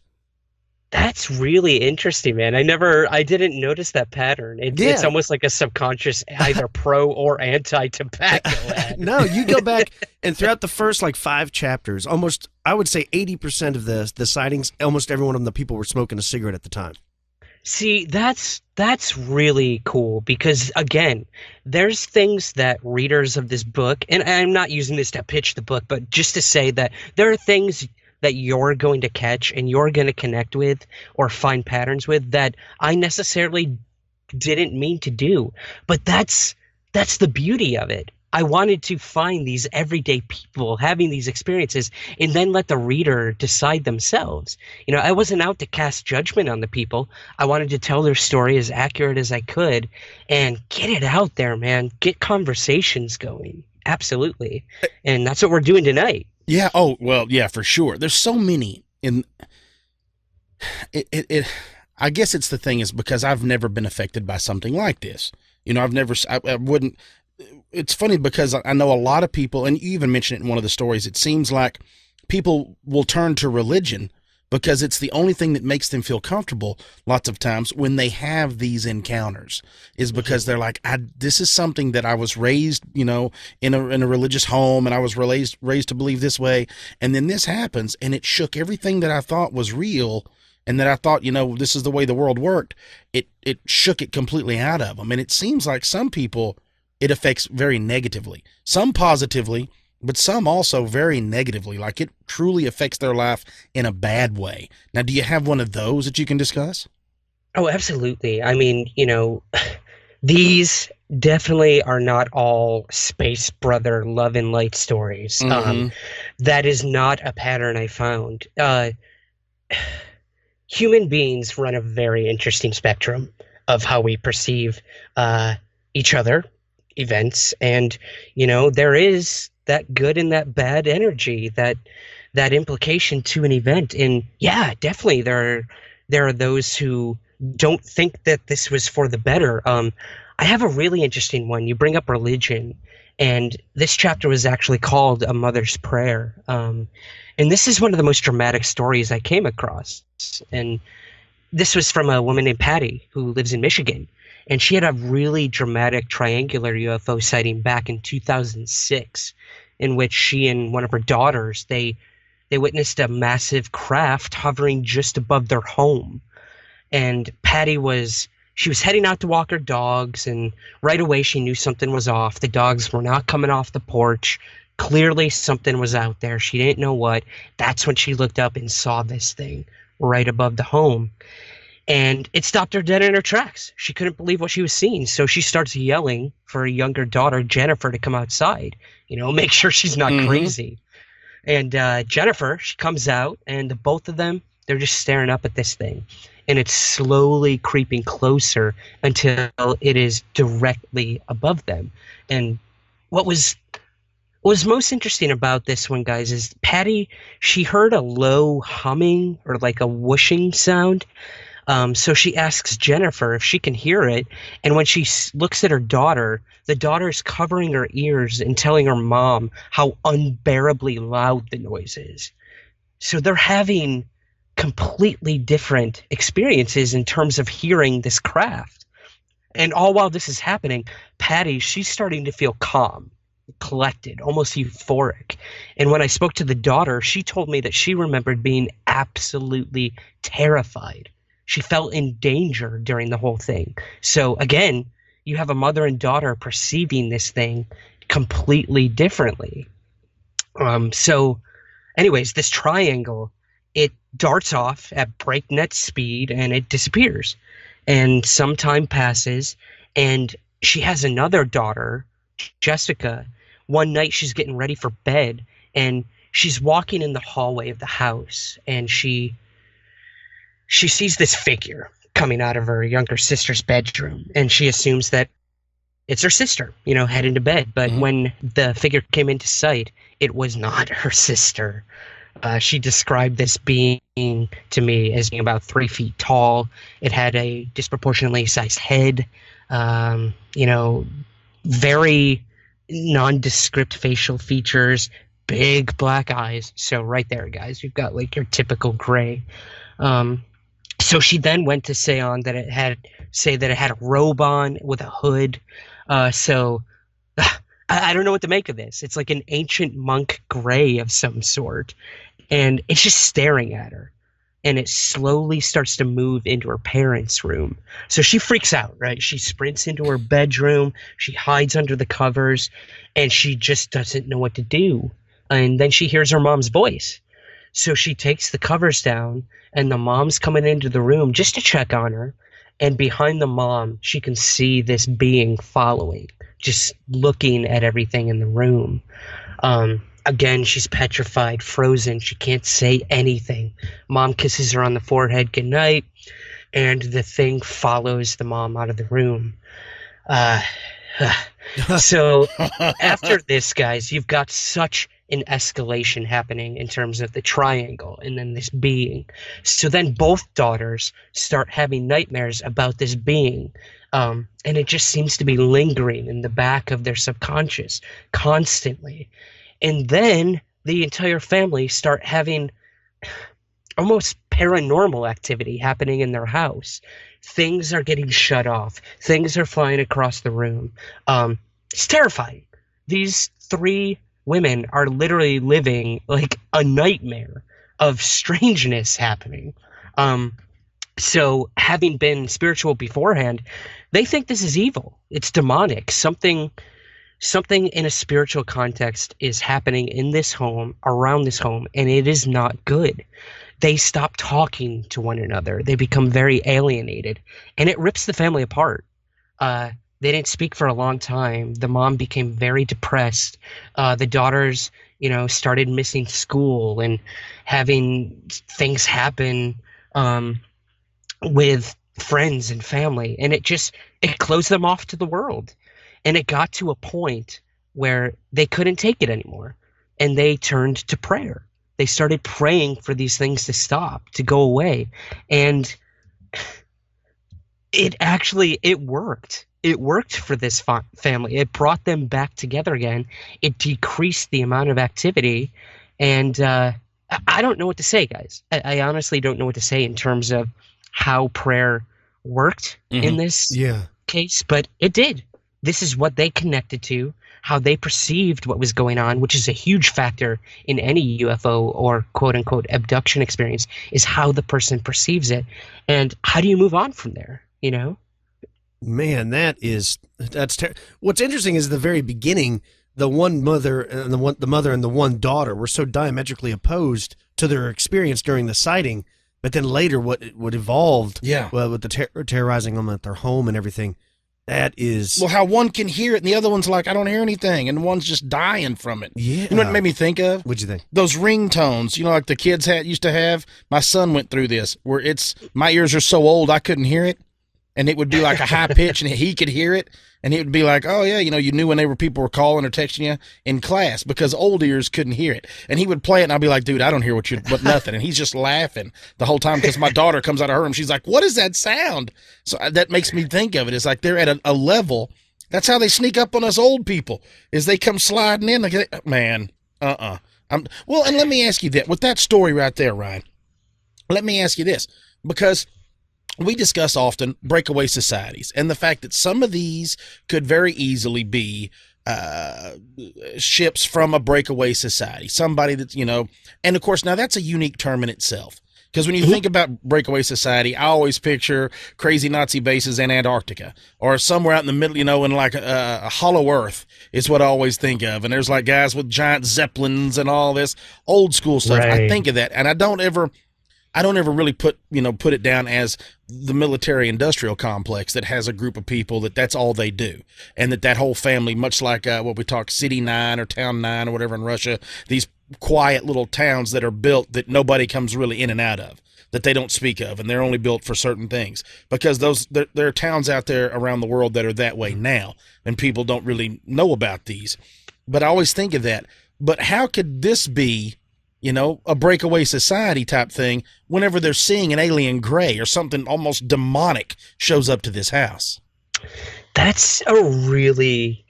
Speaker 3: That's really interesting, man. I didn't notice that pattern. It's almost like a subconscious either pro or anti-tobacco ad.
Speaker 2: No, you go back, and throughout the first 5 chapters, almost, I would say 80% of the sightings, almost every one of them, the people were smoking a cigarette at the time.
Speaker 3: See, that's really cool because, again, there's things that readers of this book, and I'm not using this to pitch the book, but just to say that there are things that you're going to catch and you're going to connect with or find patterns with that I necessarily didn't mean to do. But that's the beauty of it. I wanted to find these everyday people having these experiences and then let the reader decide themselves. You know, I wasn't out to cast judgment on the people. I wanted to tell their story as accurate as I could and get it out there, man. Get conversations going. Absolutely. And that's what we're doing tonight.
Speaker 1: Yeah. Oh, well, yeah, for sure. There's so many in it. I guess it's the thing is because I've never been affected by something like this. You know, I wouldn't. It's funny because I know a lot of people, and you even mentioned it in one of the stories, it seems like people will turn to religion because it's the only thing that makes them feel comfortable lots of times when they have these encounters, is because they're like, this is something that I was raised, you know, in a religious home, and I was raised to believe this way. And then this happens and it shook everything that I thought was real and that I thought, you know, this is the way the world worked. It shook it completely out of them. And it seems like some people, it affects very negatively, some positively, but some also very negatively. Like it truly affects their life in a bad way. Now, do you have one of those that you can discuss?
Speaker 3: Oh, absolutely. I mean, you know, these definitely are not all space brother love and light stories. That is not a pattern I found. Human beings run a very interesting spectrum of how we perceive each other, events, and you know, there is that good and that bad energy, that implication to an event. And yeah, definitely there are those who don't think that this was for the better. I have a really interesting one. You bring up religion, and this chapter was actually called A Mother's Prayer. And this is one of the most dramatic stories I came across. And this was from a woman named Patty who lives in Michigan. And she had a really dramatic triangular UFO sighting back in 2006, in which she and one of her daughters, they witnessed a massive craft hovering just above their home. And Patty was heading out to walk her dogs, and right away she knew something was off. The dogs were not coming off the porch. Clearly something was out there. She didn't know what. That's when she looked up and saw this thing right above the home. And it stopped her dead in her tracks. She couldn't believe what she was seeing. So she starts yelling for her younger daughter, Jennifer, to come outside, you know, make sure she's not crazy. And Jennifer, she comes out, and both of them, they're just staring up at this thing. And it's slowly creeping closer until it is directly above them. And what was most interesting about this one, guys, is Patty, she heard a low humming or like a whooshing sound. So she asks Jennifer if she can hear it, and when she looks at her daughter, the daughter's covering her ears and telling her mom how unbearably loud the noise is. So they're having completely different experiences in terms of hearing this craft. And all while this is happening, Patty, she's starting to feel calm, collected, almost euphoric. And when I spoke to the daughter, she told me that she remembered being absolutely terrified. She felt in danger during the whole thing. So again, you have a mother and daughter perceiving this thing completely differently. So anyways, this triangle, it darts off at breakneck speed and it disappears. And some time passes, and she has another daughter, Jessica. One night she's getting ready for bed, and she's walking in the hallway of the house, and she sees this figure coming out of her younger sister's bedroom, and she assumes that it's her sister, you know, heading to bed. But when the figure came into sight, it was not her sister. She described this being to me as being about 3 feet tall. It had a disproportionately sized head, you know, very nondescript facial features, big black eyes. So right there, guys, you've got like your typical gray. So she then went to say that it had a robe on with a hood. So I don't know what to make of this. It's like an ancient monk gray of some sort, and it's just staring at her. And it slowly starts to move into her parents' room. So she freaks out, right? She sprints into her bedroom. She hides under the covers, and she just doesn't know what to do. And then she hears her mom's voice. So she takes the covers down, and the mom's coming into the room just to check on her. And behind the mom, she can see this being following, just looking at everything in the room. Again, she's petrified, frozen. She can't say anything. Mom kisses her on the forehead goodnight, and the thing follows the mom out of the room. So after this, guys, you've got such an escalation happening in terms of the triangle and then this being. So then both daughters start having nightmares about this being. And it just seems to be lingering in the back of their subconscious constantly. And then the entire family start having almost paranormal activity happening in their house. Things are getting shut off. Things are flying across the room. It's terrifying. These three women are literally living like a nightmare of strangeness happening. So having been spiritual beforehand, they think this is evil. It's demonic. Something in a spiritual context is happening in this home, around this home, and it is not good. They stop talking to one another. They become very alienated, and it rips the family apart. They didn't speak for a long time. The mom became very depressed. The daughters, started missing school and having things happen with friends and family. And it closed them off to the world. And it got to a point where they couldn't take it anymore. And they turned to prayer. They started praying for these things to stop, to go away. And it worked. It worked for this family. It brought them back together again. It decreased the amount of activity. And I don't know what to say, guys. I honestly don't know what to say in terms of how prayer worked in this case, but it did. This is what they connected to, how they perceived what was going on, which is a huge factor in any UFO or quote-unquote abduction experience, is how the person perceives it. And how do you move on from there,
Speaker 2: Man, that's what's interesting is the very beginning, the one mother and the mother and the one daughter were so diametrically opposed to their experience during the sighting, but then later what evolved, with the terrorizing them at their home and everything, that is...
Speaker 1: Well, how one can hear it and the other one's like, I don't hear anything, and one's just dying from it.
Speaker 2: Yeah.
Speaker 1: You know what it made me think of?
Speaker 2: What'd you think?
Speaker 1: Those ringtones, like the kids used to have. My son went through this, where my ears are so old I couldn't hear it. And it would be like a high pitch, and he could hear it, and it would be like, oh yeah, you knew when people were calling or texting you in class because old ears couldn't hear it. And he would play it, and I'd be like, dude, I don't hear what nothing. And he's just laughing the whole time because my daughter comes out of her room. She's like, what is that sound? So that makes me think of it. It's like they're at a level. That's how they sneak up on us old people, is they come sliding in. Like, man, well, and let me ask you that with that story right there, Ryan. Let me ask you this, because we discuss often breakaway societies and the fact that some of these could very easily be ships from a breakaway society, somebody that's, and of course, now that's a unique term in itself. Because when you think about breakaway society, I always picture crazy Nazi bases in Antarctica or somewhere out in the middle, in like a hollow earth is what I always think of. And there's like guys with giant zeppelins and all this old school stuff. Right. I think of that, and I don't ever really put it down as the military industrial complex that has a group of people that's all they do. And that whole family, much like what we talk City 9 or Town 9 or whatever in Russia, these quiet little towns that are built that nobody comes really in and out of, that they don't speak of, and they're only built for certain things. Because there are towns out there around the world that are that way now, and people don't really know about these. But I always think of that. But how could this be a breakaway society type thing whenever they're seeing an alien gray or something almost demonic shows up to this house?
Speaker 3: That's a really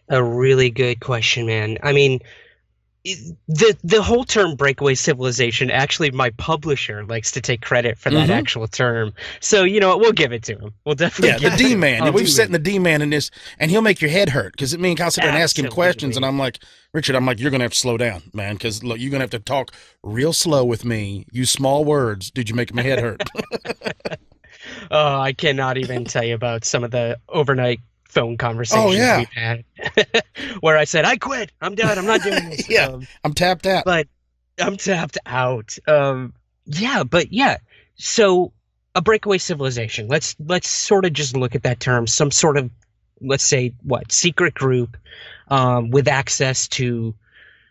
Speaker 3: good question, man. I mean, the whole term breakaway civilization, actually my publisher likes to take credit for that actual term. So, we'll give it to him. We'll definitely
Speaker 1: the D-man. We've set in the D-man in this, and he'll make your head hurt because it means I'll sit there and ask him questions, and I'm like, Richard, you're going to have to slow down, man, because look, you're going to have to talk real slow with me, use small words. Did you make my head hurt?
Speaker 3: Oh, I cannot even tell you about some of the overnight phone conversations we've had where I said, I quit. I'm done. I'm not doing this.
Speaker 1: I'm tapped out.
Speaker 3: But I'm tapped out. So a breakaway civilization. Let's sort of just look at that term. Some sort of, let's say, secret group with access to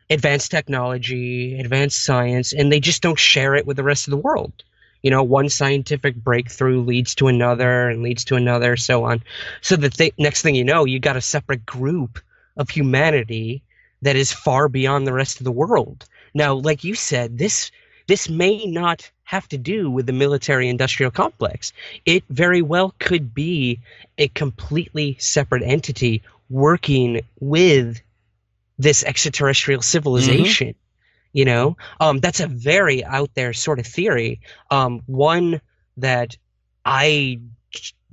Speaker 3: advanced technology, advanced science, and they just don't share it with the rest of the world. One scientific breakthrough leads to another and leads to another, so on. So the next thing you know, you got a separate group of humanity that is far beyond the rest of the world. Now, like you said, this may not have to do with the military-industrial complex. It very well could be a completely separate entity working with this extraterrestrial civilization. That's a very out there sort of theory. One that I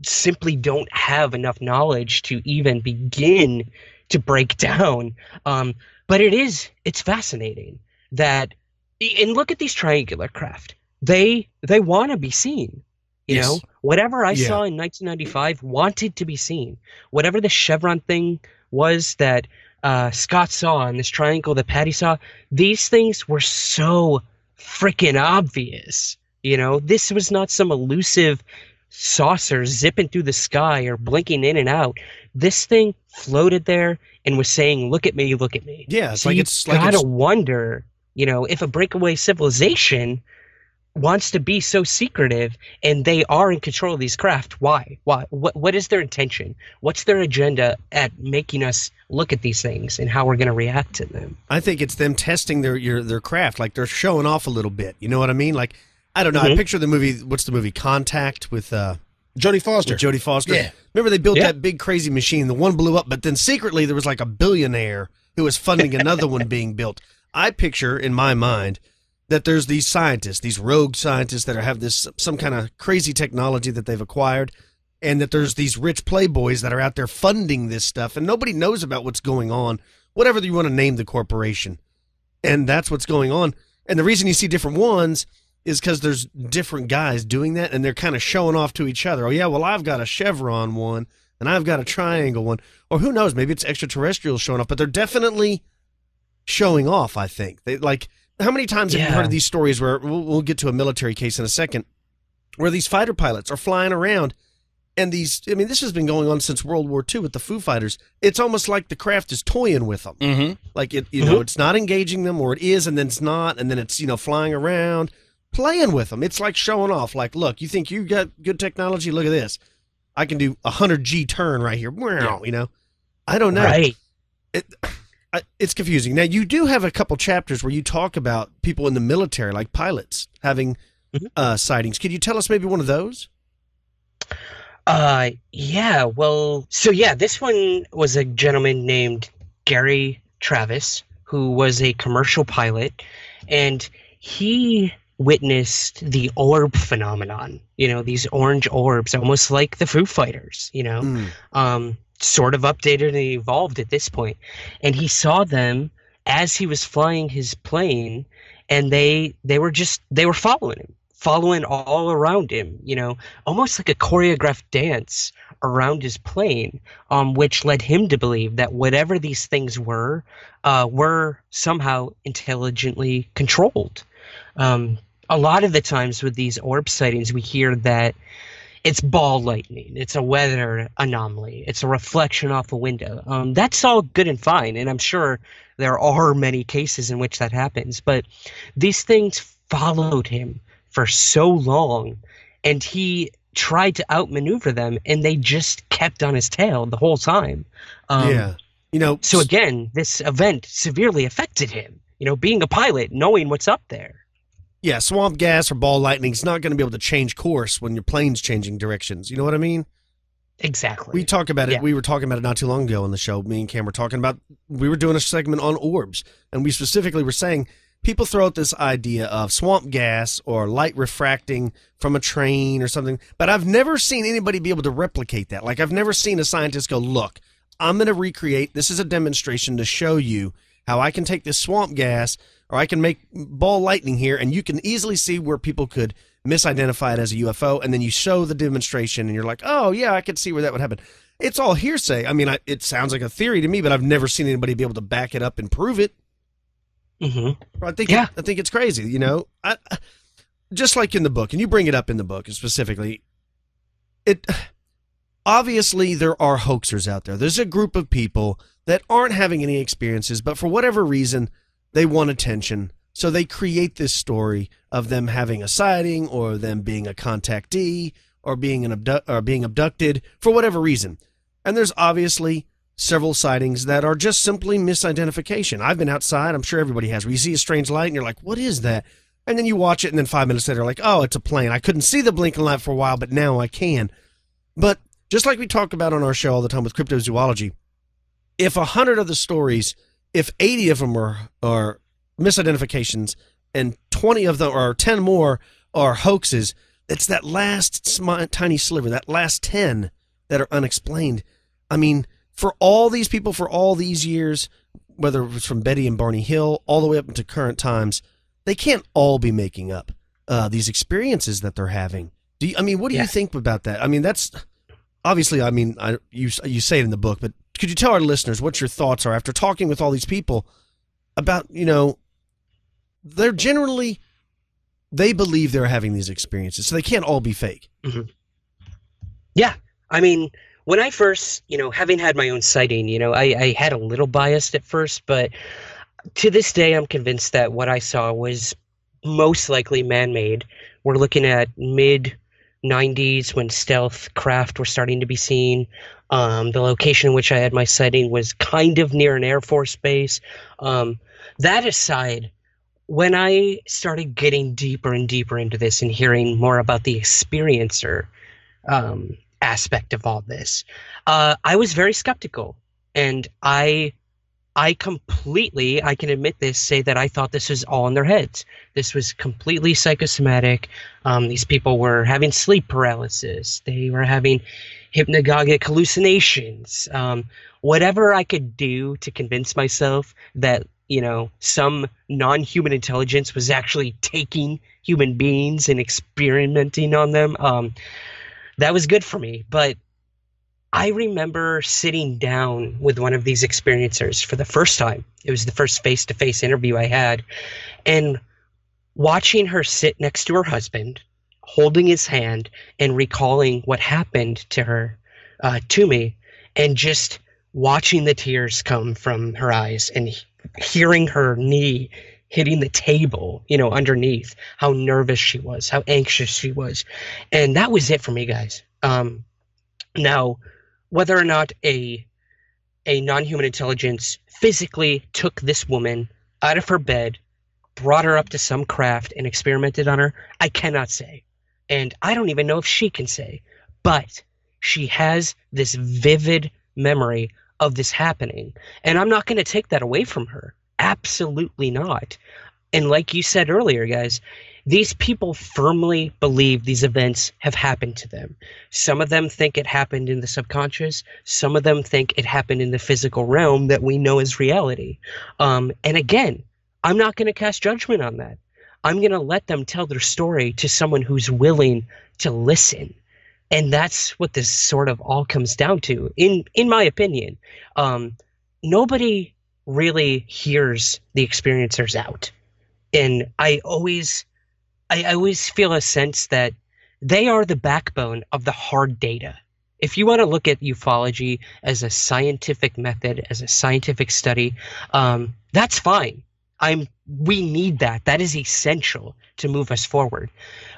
Speaker 3: simply don't have enough knowledge to even begin to break down. But it's fascinating that, and look at these triangular craft. They want to be seen. Whatever I saw in 1995 wanted to be seen. Whatever the chevron thing was that Scott saw and this triangle that Patty saw, these things were so freaking obvious. This was not some elusive saucer zipping through the sky or blinking in and out. This thing floated there and was saying, "Look at me, look at me."
Speaker 2: Yeah,
Speaker 3: it's gotta wonder, if a breakaway civilization wants to be so secretive and they are in control of these craft, why? What is their intention? What's their agenda at making us look at these things and how we're going to react to them?
Speaker 2: I think it's them testing their craft, like they're showing off a little bit. You know what I mean? Like, I don't know. I picture the movie. What's the movie? Contact with
Speaker 1: Jodie Foster.
Speaker 2: Jodie Foster.
Speaker 1: Yeah.
Speaker 2: Remember they built that big crazy machine. The one blew up, but then secretly there was like a billionaire who was funding another one being built. I picture in my mind that there's these scientists, these rogue scientists that have some kind of crazy technology that they've acquired, and that there's these rich playboys that are out there funding this stuff, and nobody knows about what's going on, whatever you want to name the corporation. And that's what's going on. And the reason you see different ones is because there's different guys doing that, and they're kind of showing off to each other. Oh, yeah, well, I've got a chevron one, and I've got a triangle one. Or who knows, maybe it's extraterrestrials showing off, but they're definitely showing off, I think. How many times have you heard of these stories where, we'll get to a military case in a second, where these fighter pilots are flying around, and this has been going on since World War II with the Foo Fighters. It's almost like the craft is toying with them.
Speaker 1: Mm-hmm.
Speaker 2: Like, it's not engaging them, or it is, and then it's not, and then it's, flying around, playing with them. It's like showing off, like, look, you think you got good technology? Look at this. I can do a 100G turn right here. I don't know.
Speaker 3: Right.
Speaker 2: It's confusing. Now, you do have a couple chapters where you talk about people in the military, like pilots, having sightings. Could you tell us maybe one of those?
Speaker 3: Yeah. Well, this one was a gentleman named Gary Travis, who was a commercial pilot, and he witnessed the orb phenomenon. These orange orbs, almost like the Foo Fighters. Sort of updated and evolved at this point. And he saw them as he was flying his plane, and they were following all around him, almost like a choreographed dance around his plane, which led him to believe that whatever these things were somehow intelligently controlled. A lot of the times with these orb sightings, we hear that it's ball lightning. It's a weather anomaly. It's a reflection off a window. That's all good and fine, and I'm sure there are many cases in which that happens. But these things followed him for so long, and he tried to outmaneuver them, and they just kept on his tail the whole time. So again, this event severely affected him. Being a pilot, knowing what's up there.
Speaker 2: Yeah, swamp gas or ball lightning is not going to be able to change course when your plane's changing directions. You know what I mean?
Speaker 3: Exactly.
Speaker 2: We talk about it. We were talking about it not too long ago on the show. Me and Cam were talking about, we were doing a segment on orbs, and we specifically were saying people throw out this idea of swamp gas or light refracting from a train or something, but I've never seen anybody be able to replicate that. Like, I've never seen a scientist go, look, I'm going to recreate, this is a demonstration to show you how I can take this swamp gas, or I can make ball lightning here, and you can easily see where people could misidentify it as a UFO, and then you show the demonstration, and you're like, oh, yeah, I could see where that would happen. It's all hearsay. I mean, it sounds like a theory to me, but I've never seen anybody be able to back it up and prove it.
Speaker 3: Mm-hmm.
Speaker 2: I think it's crazy, just like in the book, and you bring it up in the book specifically, obviously there are hoaxers out there. There's a group of people that aren't having any experiences, but for whatever reason, they want attention. So they create this story of them having a sighting or them being a contactee or being abducted for whatever reason. And there's obviously several sightings that are just simply misidentification. I've been outside, I'm sure everybody has, where you see a strange light and you're like, what is that? And then you watch it and then 5 minutes later, like, oh, it's a plane. I couldn't see the blinking light for a while, but now I can. But just like we talk about on our show all the time with cryptozoology, if 100 of the stories, if 80 of them are misidentifications and 20 of them or 10 more are hoaxes, it's that last tiny sliver, that last 10 that are unexplained. I mean, for all these people, for all these years, whether it's from Betty and Barney Hill all the way up into current times, they can't all be making up these experiences that they're having. What do you think about that? I mean, that's obviously, you say it in the book, but could you tell our listeners what your thoughts are after talking with all these people about, they're generally, they believe they're having these experiences, so they can't all be fake.
Speaker 3: Mm-hmm. Yeah. I mean, when I first, having had my own sighting, I had a little biased at first, but to this day, I'm convinced that what I saw was most likely man-made. We're looking at mid-90s when stealth craft were starting to be seen. The location in which I had my sighting was kind of near an Air Force base. That aside, when I started getting deeper and deeper into this and hearing more about the experiencer aspect of all this, I was very skeptical. And I completely, I can admit this, say that I thought this was all in their heads. This was completely psychosomatic. These people were having sleep paralysis. They were having hypnagogic hallucinations. Whatever I could do to convince myself that, some non-human intelligence was actually taking human beings and experimenting on them, that was good for me. But I remember sitting down with one of these experiencers for the first time. It was the first face-to-face interview I had, and watching her sit next to her husband, holding his hand and recalling what happened to her, to me, and just watching the tears come from her eyes and hearing her knee hitting the table, underneath, how nervous she was, how anxious she was. And that was it for me, guys. Now, whether or not a non-human intelligence physically took this woman out of her bed, brought her up to some craft, and experimented on her, I cannot say. And I don't even know if she can say. But she has this vivid memory of this happening. And I'm not going to take that away from her. Absolutely not. And like you said earlier, guys, these people firmly believe these events have happened to them. Some of them think it happened in the subconscious. Some of them think it happened in the physical realm that we know as reality. And again, I'm not going to cast judgment on that. I'm going to let them tell their story to someone who's willing to listen. And that's what this sort of all comes down to, in my opinion. Nobody really hears the experiencers out. And I always feel a sense that they are the backbone of the hard data. If you want to look at ufology as a scientific method, as a scientific study, that's fine. We need that. That is essential to move us forward.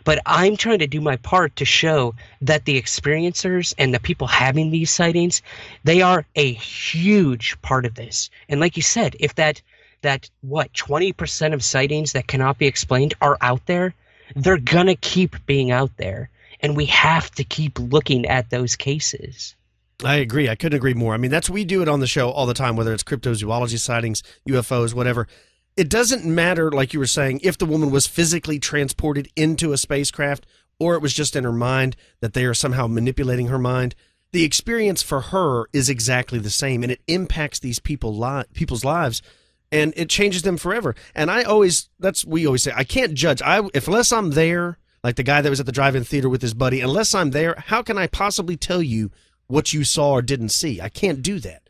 Speaker 3: But I'm trying to do my part to show that the experiencers and the people having these sightings, they are a huge part of this. And like you said, if that 20% of sightings that cannot be explained are out there, they're gonna keep being out there. And we have to keep looking at those cases.
Speaker 2: I agree. I couldn't agree more. I mean, we do it on the show all the time, whether it's cryptozoology sightings, UFOs, whatever. It doesn't matter, like you were saying, if the woman was physically transported into a spacecraft or it was just in her mind, that they are somehow manipulating her mind. The experience for her is exactly the same, and it impacts these people's lives, and it changes them forever. And we always say, I can't judge. Unless I'm there, like the guy that was at the drive-in theater with his buddy, unless I'm there, how can I possibly tell you what you saw or didn't see? I can't do that.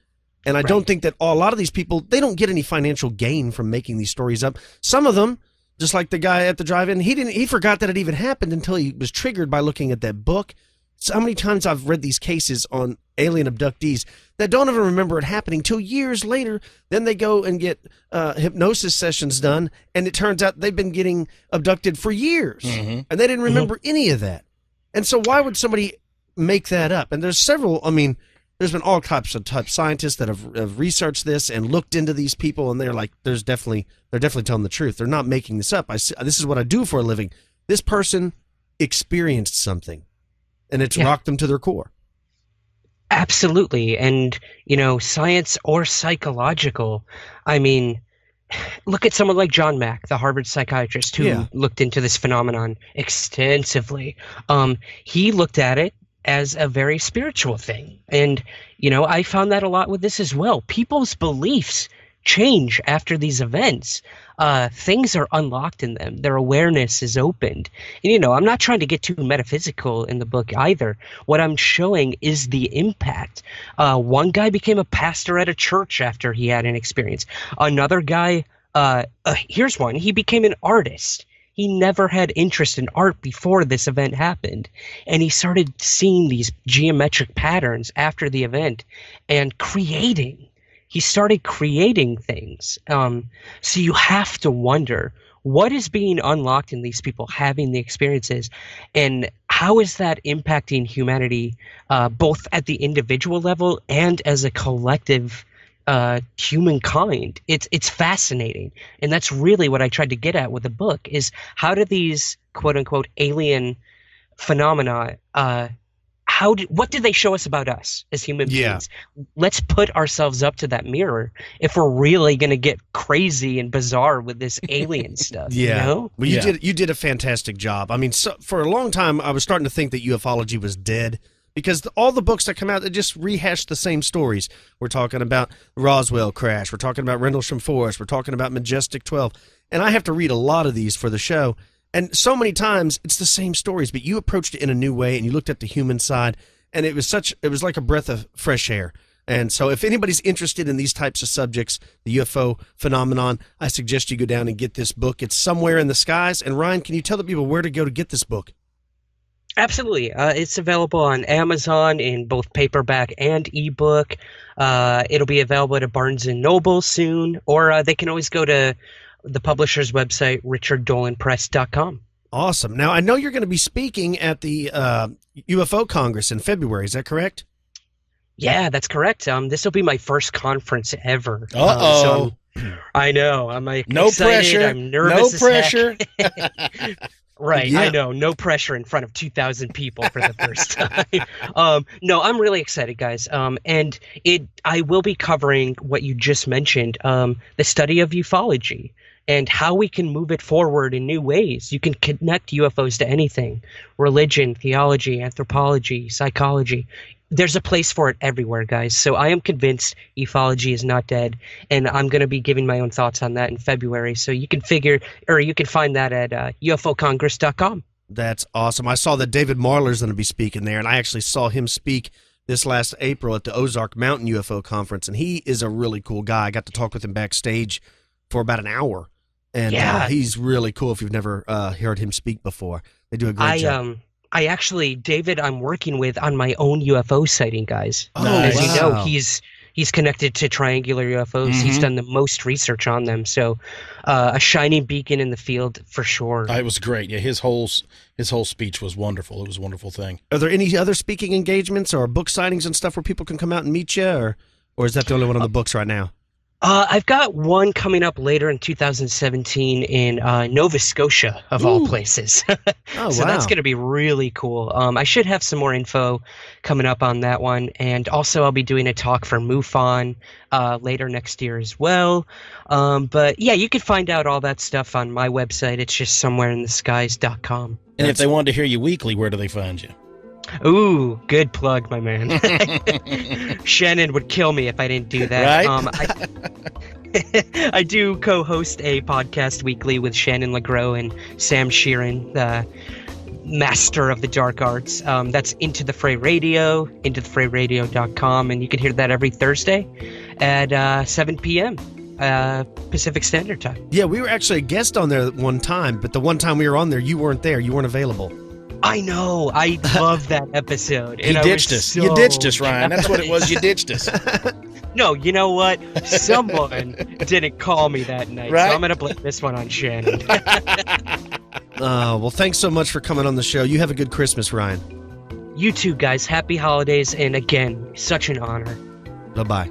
Speaker 2: And I don't think that a lot of these people, they don't get any financial gain from making these stories up. Some of them, Just like the guy at the drive-in, he forgot that it even happened until he was triggered by looking at that book. So many times I've read these cases on alien abductees that don't even remember it happening till years later. Then they go and get hypnosis sessions done, and it turns out they've been getting abducted for years, and they didn't remember any of that. And so why would somebody make that up? And there's several, there's been all types of scientists that have researched this and looked into these people, and they're like, they're definitely telling the truth. They're not making this up. This is what I do for a living. This person experienced something, and it's rocked them to their core.
Speaker 3: Absolutely. And, science or psychological, look at someone like John Mack, the Harvard psychiatrist who looked into this phenomenon extensively. He looked at it as a very spiritual thing. And, I found that a lot with this as well. People's beliefs change after these events. Things are unlocked in them. Their awareness is opened. And, I'm not trying to get too metaphysical in the book either. What I'm showing is the impact. One guy became a pastor at a church after he had an experience. Another guy, here's one. He became an artist. He never had interest in art before this event happened. And he started seeing these geometric patterns after the event and creating. He started creating things. So you have to wonder, what is being unlocked in these people having the experiences, and how is that impacting humanity, both at the individual level and as a collective humankind? It's fascinating, and that's really what I tried to get at with the book, is how do these quote-unquote alien phenomena what did they show us about us as human beings? Let's put ourselves up to that mirror if we're really going to get crazy and bizarre with this alien stuff.
Speaker 2: Well, you did a fantastic job. For a long time, I was starting to think that ufology was dead, because all the books that come out, they just rehash the same stories. We're talking about the Roswell crash. We're talking about Rendlesham Forest. We're talking about Majestic 12. And I have to read a lot of these for the show. And so many times it's the same stories, but you approached it in a new way, and you looked at the human side, and it was like a breath of fresh air. And so if anybody's interested in these types of subjects, the UFO phenomenon, I suggest you go down and get this book. It's Somewhere in the Skies. And Ryan, can you tell the people where to go to get this book?
Speaker 3: Absolutely. It's available on Amazon in both paperback and ebook. It'll be available at Barnes & Noble soon, or they can always go to the publisher's website, richarddolanpress.com.
Speaker 2: Awesome. Now, I know you're going to be speaking at the UFO Congress in February. Is that correct?
Speaker 3: Yeah, that's correct. This will be my first conference ever.
Speaker 2: Uh-oh.
Speaker 3: I know. I'm excited.
Speaker 1: No pressure.
Speaker 3: I'm nervous.
Speaker 1: No pressure.
Speaker 3: Right, yeah. I know. No pressure in front of 2,000 people for the first time. No, I'm really excited, guys. And I will be covering what you just mentioned, the study of ufology and how we can move it forward in new ways. You can connect UFOs to anything: religion, theology, anthropology, psychology. There's a place for it everywhere, guys. So I am convinced ufology is not dead, and I'm going to be giving my own thoughts on that in February. So you can find that at ufocongress.com.
Speaker 2: That's awesome. I saw that David Marler's going to be speaking there, and I actually saw him speak this last April at the Ozark Mountain UFO Conference, and he is a really cool guy. I got to talk with him backstage for about an hour, and he's really cool if you've never heard him speak before. They do a great job.
Speaker 3: David, I'm working with on my own UFO sighting, guys. As you know, he's connected to triangular UFOs. Mm-hmm. He's done the most research on them. So a shining beacon in the field for sure.
Speaker 1: It was great. Yeah, his whole speech was wonderful. It was a wonderful thing.
Speaker 2: Are there any other speaking engagements or book signings and stuff where people can come out and meet you, or is that the only one on the books right now?
Speaker 3: I've got one coming up later in 2017 in Nova Scotia, of all places. So that's going to be really cool. I should have some more info coming up on that one. And also I'll be doing a talk for MUFON later next year as well. But yeah, you can find out all that stuff on my website. It's just somewhereintheskies.com.
Speaker 1: And if they wanted to hear you weekly, where do they find you?
Speaker 3: Ooh, good plug, my man. Shannon would kill me if I didn't do that.
Speaker 1: Right?
Speaker 3: I do co-host a podcast weekly with Shannon LeGros and Sam Sheeran, the master of the dark arts. That's Into the Fray Radio, intothefrayradio.com, and you can hear that every Thursday at 7 p.m. Pacific Standard Time.
Speaker 2: Yeah, we were actually a guest on there one time, but the one time we were on there, you weren't there. You weren't available.
Speaker 3: I know. I love that episode.
Speaker 1: He ditched us. You ditched us, Ryan. That's what it was. You ditched us.
Speaker 3: No, you know what? Someone didn't call me that night,
Speaker 1: right?
Speaker 3: So I'm going to blame this one on Shannon.
Speaker 2: Well, thanks so much for coming on the show. You have a good Christmas, Ryan.
Speaker 3: You too, guys. Happy holidays, and again, such an honor.
Speaker 2: Bye-bye.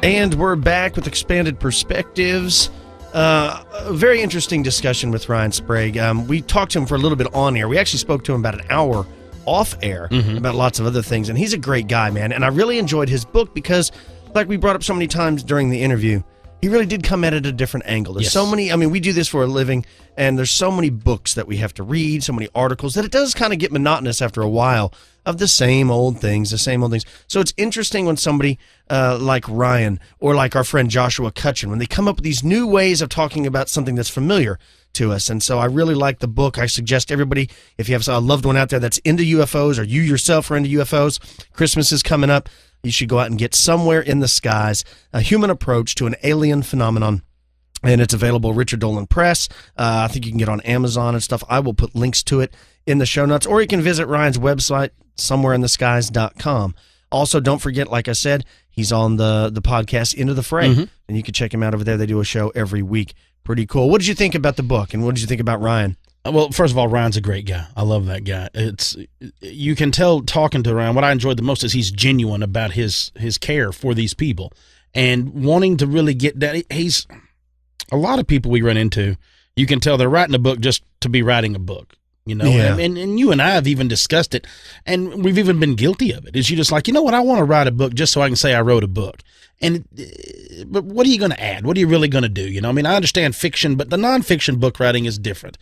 Speaker 2: And we're back with Expanded Perspectives. A very interesting discussion with Ryan Sprague. We talked to him for a little bit on air. We actually spoke to him about an hour off air about lots of other things. And he's a great guy, man. And I really enjoyed his book because, like we brought up so many times during the interview, he really did come at it at a different angle. There's so many, I mean, we do this for a living, and there's so many books that we have to read, so many articles, that it does kind of get monotonous after a while of the same old things, So it's interesting when somebody like Ryan or like our friend Joshua Cutchin, when they come up with these new ways of talking about something that's familiar to us. And so I really like the book. I suggest everybody, if you have a loved one out there that's into UFOs or you yourself are into UFOs, Christmas is coming up. You should go out and get Somewhere in the Skies, A Human Approach to an Alien Phenomenon. And it's available at Richard Dolan Press. I think you can get on Amazon and stuff. I will put links to it in the show notes. Or you can visit Ryan's website, somewhereintheskies.com. Also, don't forget, like I said, he's on the podcast Into the Fray. And you can check him out over there. They do a show every week. Pretty cool. What did you think about the book? And what did you think about Ryan?
Speaker 1: Well, first of all, Ryan's a great guy. I love that guy. You can tell talking to Ryan, what I enjoyed the most is he's genuine about his care for these people and wanting to really get that. He's a lot of people we run into, you can tell they're writing a book just to be writing a book, you know, and you and I have even discussed it, and we've even been guilty of it. Is you just like, you know what, I want to write a book just so I can say I wrote a book. But what are you going to add? What are you really going to do? You know, I mean, I understand fiction, but the nonfiction book writing is different.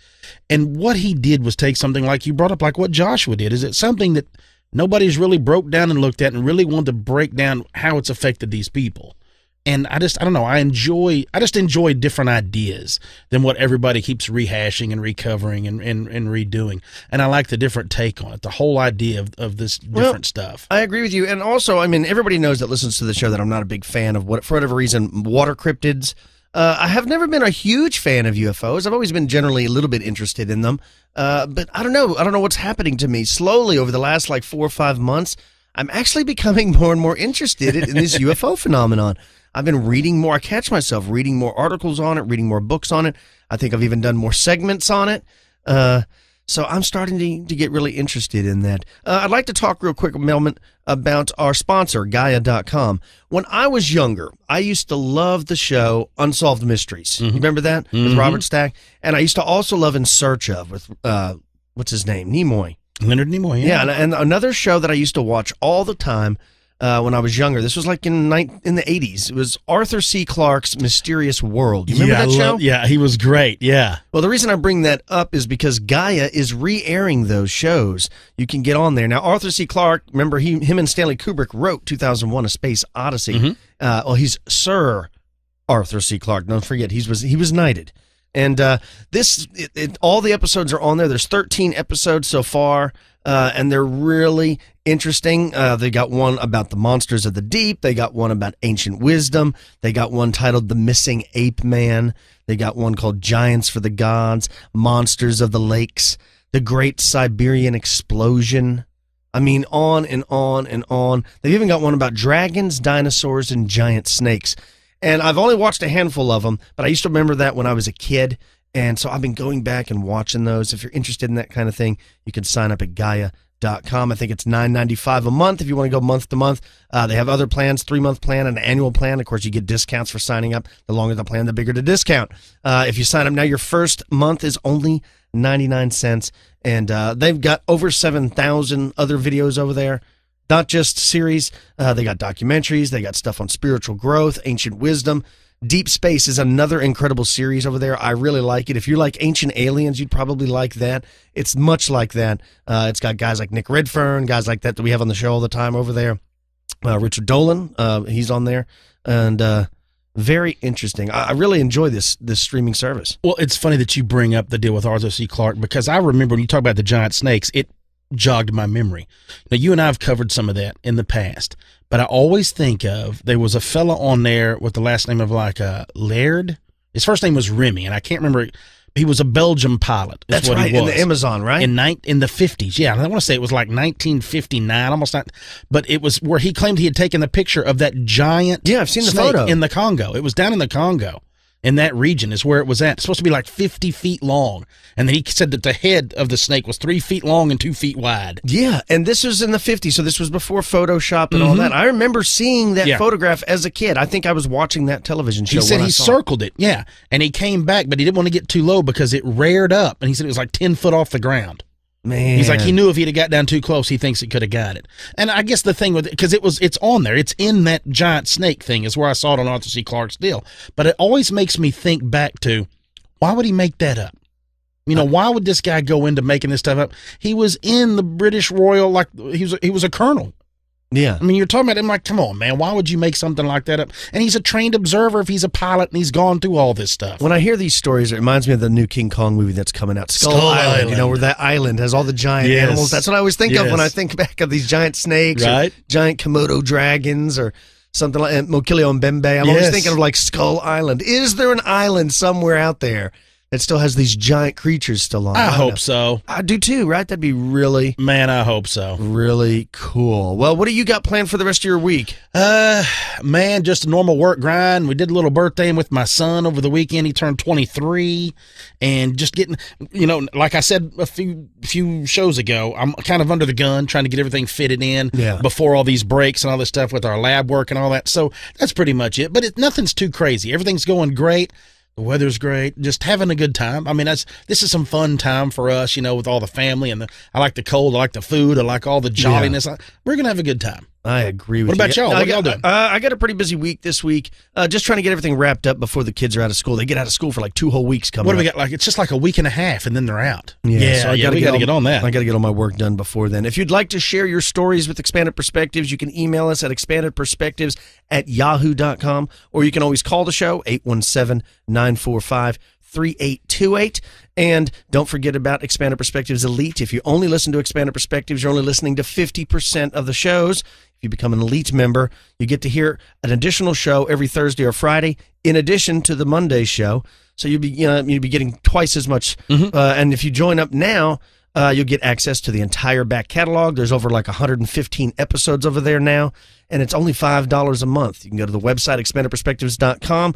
Speaker 1: And what he did was take something like you brought up, like what Joshua did. Is it something that nobody's really broke down and looked at and really wanted to break down how it's affected these people? And I don't know, I just enjoy different ideas than what everybody keeps rehashing and recovering and redoing. And I like the different take on it, the whole idea of this different stuff.
Speaker 2: I agree with you. And also, I mean, everybody knows that listens to the show that I'm not a big fan of, for whatever reason, water cryptids. I have never been a huge fan of UFOs. I've always been generally a little bit interested in them. But I don't know. I don't know what's happening to me. Slowly, over the last 4 or 5 months, I'm actually becoming more and more interested in this UFO phenomenon. I've been reading more. I catch myself reading more articles on it, reading more books on it. I think I've even done more segments on it. So I'm starting to get really interested in that. I'd like to talk real quick, Melman, about our sponsor, Gaia.com. When I was younger, I used to love the show Unsolved Mysteries. You remember that? With Robert Stack? And I used to also love In Search Of with, what's his name? Nimoy.
Speaker 1: Leonard Nimoy, yeah.
Speaker 2: Yeah, and another show that I used to watch all the time when I was younger. This was like in the 80s. It was Arthur C. Clarke's Mysterious World. You remember that show?
Speaker 1: Yeah, he was great. Yeah.
Speaker 2: Well, the reason I bring that up is because Gaia is re-airing those shows. You can get on there. Now, Arthur C. Clarke, remember, him and Stanley Kubrick wrote 2001: A Space Odyssey. Well, he's Sir Arthur C. Clarke. Don't forget, he was knighted. And all the episodes are on there. There's 13 episodes so far, and they're really interesting. They got one about the monsters of the deep. They got one about ancient wisdom. They got one titled The Missing Ape Man. They got one called Giants for the Gods, Monsters of the Lakes, The Great Siberian Explosion. I mean, on and on and on. They've even got one about dragons, dinosaurs, and giant snakes. And I've only watched a handful of them, but I used to remember that when I was a kid. And so I've been going back and watching those. If you're interested in that kind of thing, you can sign up at Gaia.com. I think it's $9.95 a month if you want to go month to month. They have other plans, 3-month plan and an annual plan. Of course, you get discounts for signing up. The longer the plan, the bigger the discount. If you sign up now, your first month is only 99 cents. And they've got over 7,000 other videos over there. not just series. They got documentaries. They got stuff on spiritual growth, ancient wisdom. Deep Space is another incredible series over there. I really like it. If you like Ancient Aliens, you'd probably like that. It's much like that. It's got guys like Nick Redfern, guys like that we have on the show all the time over there. Richard Dolan, he's on there. And very interesting. I really enjoy this streaming service.
Speaker 1: Well, it's funny that you bring up the deal with Arthur C. Clarke, because I remember when you talk about the giant snakes, it jogged my memory. Now, you and I have covered some of that in the past, but I always think of, there was a fella on there with the last name of Laird. His first name was Remy, and I can't remember. He was a Belgian pilot.
Speaker 2: That's what right, he was. In the Amazon, right?
Speaker 1: In the 50s, yeah. I want to say it was like 1959, almost not. But it was where he claimed he had taken the picture of that giant
Speaker 2: I've seen the
Speaker 1: snake
Speaker 2: photo.
Speaker 1: In the Congo. It was down in the Congo. In that region is where it was at. It's supposed to be like 50 feet long. And then he said that the head of the snake was 3 feet long and 2 feet wide.
Speaker 2: Yeah, and this was in the 50s, so this was before Photoshop and all that. I remember seeing that photograph as a kid. I think I was watching that television show.
Speaker 1: He said he circled it, yeah. And he came back, but he didn't want to get too low because it reared up. And he said it was like 10 foot off the ground.
Speaker 2: Man.
Speaker 1: He's like, he knew if he'd have got down too close, he thinks it could have got it. And I guess the thing with it, because it's on there, it's in that giant snake thing, is where I saw it on Arthur C. Clarke's deal. But it always makes me think back to, why would he make that up? You know, why would this guy go into making this stuff up? He was in the British Royal, like, he was a colonel.
Speaker 2: Yeah.
Speaker 1: I mean, you're talking about him like, come on, man, why would you make something like that up? And he's a trained observer if he's a pilot and he's gone through all this stuff.
Speaker 2: When I hear these stories, it reminds me of the new King Kong movie that's coming out, Skull Island, you know, where that island has all the giant animals. That's what I always think of when I think back of these giant snakes or giant Komodo dragons or something like Mokilio Mbembe. I'm always thinking of like Skull Island. Is there an island somewhere out there that still has these giant creatures still on?
Speaker 1: I hope so.
Speaker 2: I do too, right? That'd be really...
Speaker 1: Man, I hope so.
Speaker 2: Really cool. Well, what do you got planned for the rest of your week?
Speaker 1: Man, just a normal work grind. We did a little birthday with my son over the weekend. He turned 23. And just getting, you know, like I said a few shows ago, I'm kind of under the gun trying to get everything fitted in before all these breaks and all this stuff with our lab work and all that. So that's pretty much it. But nothing's too crazy. Everything's going great. The weather's great. Just having a good time. I mean, this is some fun time for us, you know, with all the family. And I like the cold. I like the food. I like all the jolliness. We're going to have a good time.
Speaker 2: I agree with you.
Speaker 1: What about y'all? What are y'all doing?
Speaker 2: I got a pretty busy week this week. Just trying to get everything wrapped up before the kids are out of school. They get out of school for like 2 whole weeks coming up.
Speaker 1: What do we got? Like, it's just like a week and a half, and then they're out.
Speaker 2: Yeah, so
Speaker 1: we got to get on that.
Speaker 2: I got to get all my work done before then. If you'd like to share your stories with Expanded Perspectives, you can email us at expandedperspectives@yahoo.com, or you can always call the show, 817-945-3828. And don't forget about Expanded Perspectives Elite. If you only listen to Expanded Perspectives, you're only listening to 50% of the shows. If you become an Elite member, you get to hear an additional show every Thursday or Friday, in addition to the Monday show. So you'll be getting twice as much. And if you join up now, you'll get access to the entire back catalog. There's over like 115 episodes over there now, and it's only $5 a month. You can go to the website, expandedperspectives.com.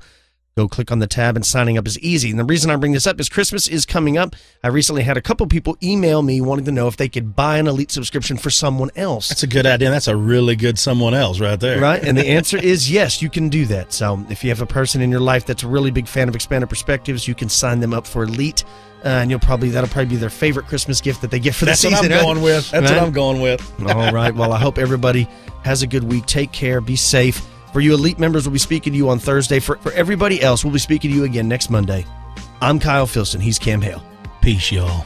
Speaker 2: Go click on the tab, and signing up is easy. And the reason I bring this up is Christmas is coming up. I recently had a couple people email me wanting to know if they could buy an Elite subscription for someone else.
Speaker 1: That's a good idea. That's a really good someone else right there.
Speaker 2: Right? And the answer is yes, you can do that. So if you have a person in your life that's a really big fan of Expanded Perspectives, you can sign them up for Elite. And that'll probably be their favorite Christmas gift that they get for the season.
Speaker 1: That's what I'm going with. That's what I'm going with.
Speaker 2: All right. Well, I hope everybody has a good week. Take care. Be safe. For you Elite members, we'll be speaking to you on Thursday. For everybody else, we'll be speaking to you again next Monday. I'm Kyle Filson. He's Cam Hale.
Speaker 1: Peace, y'all.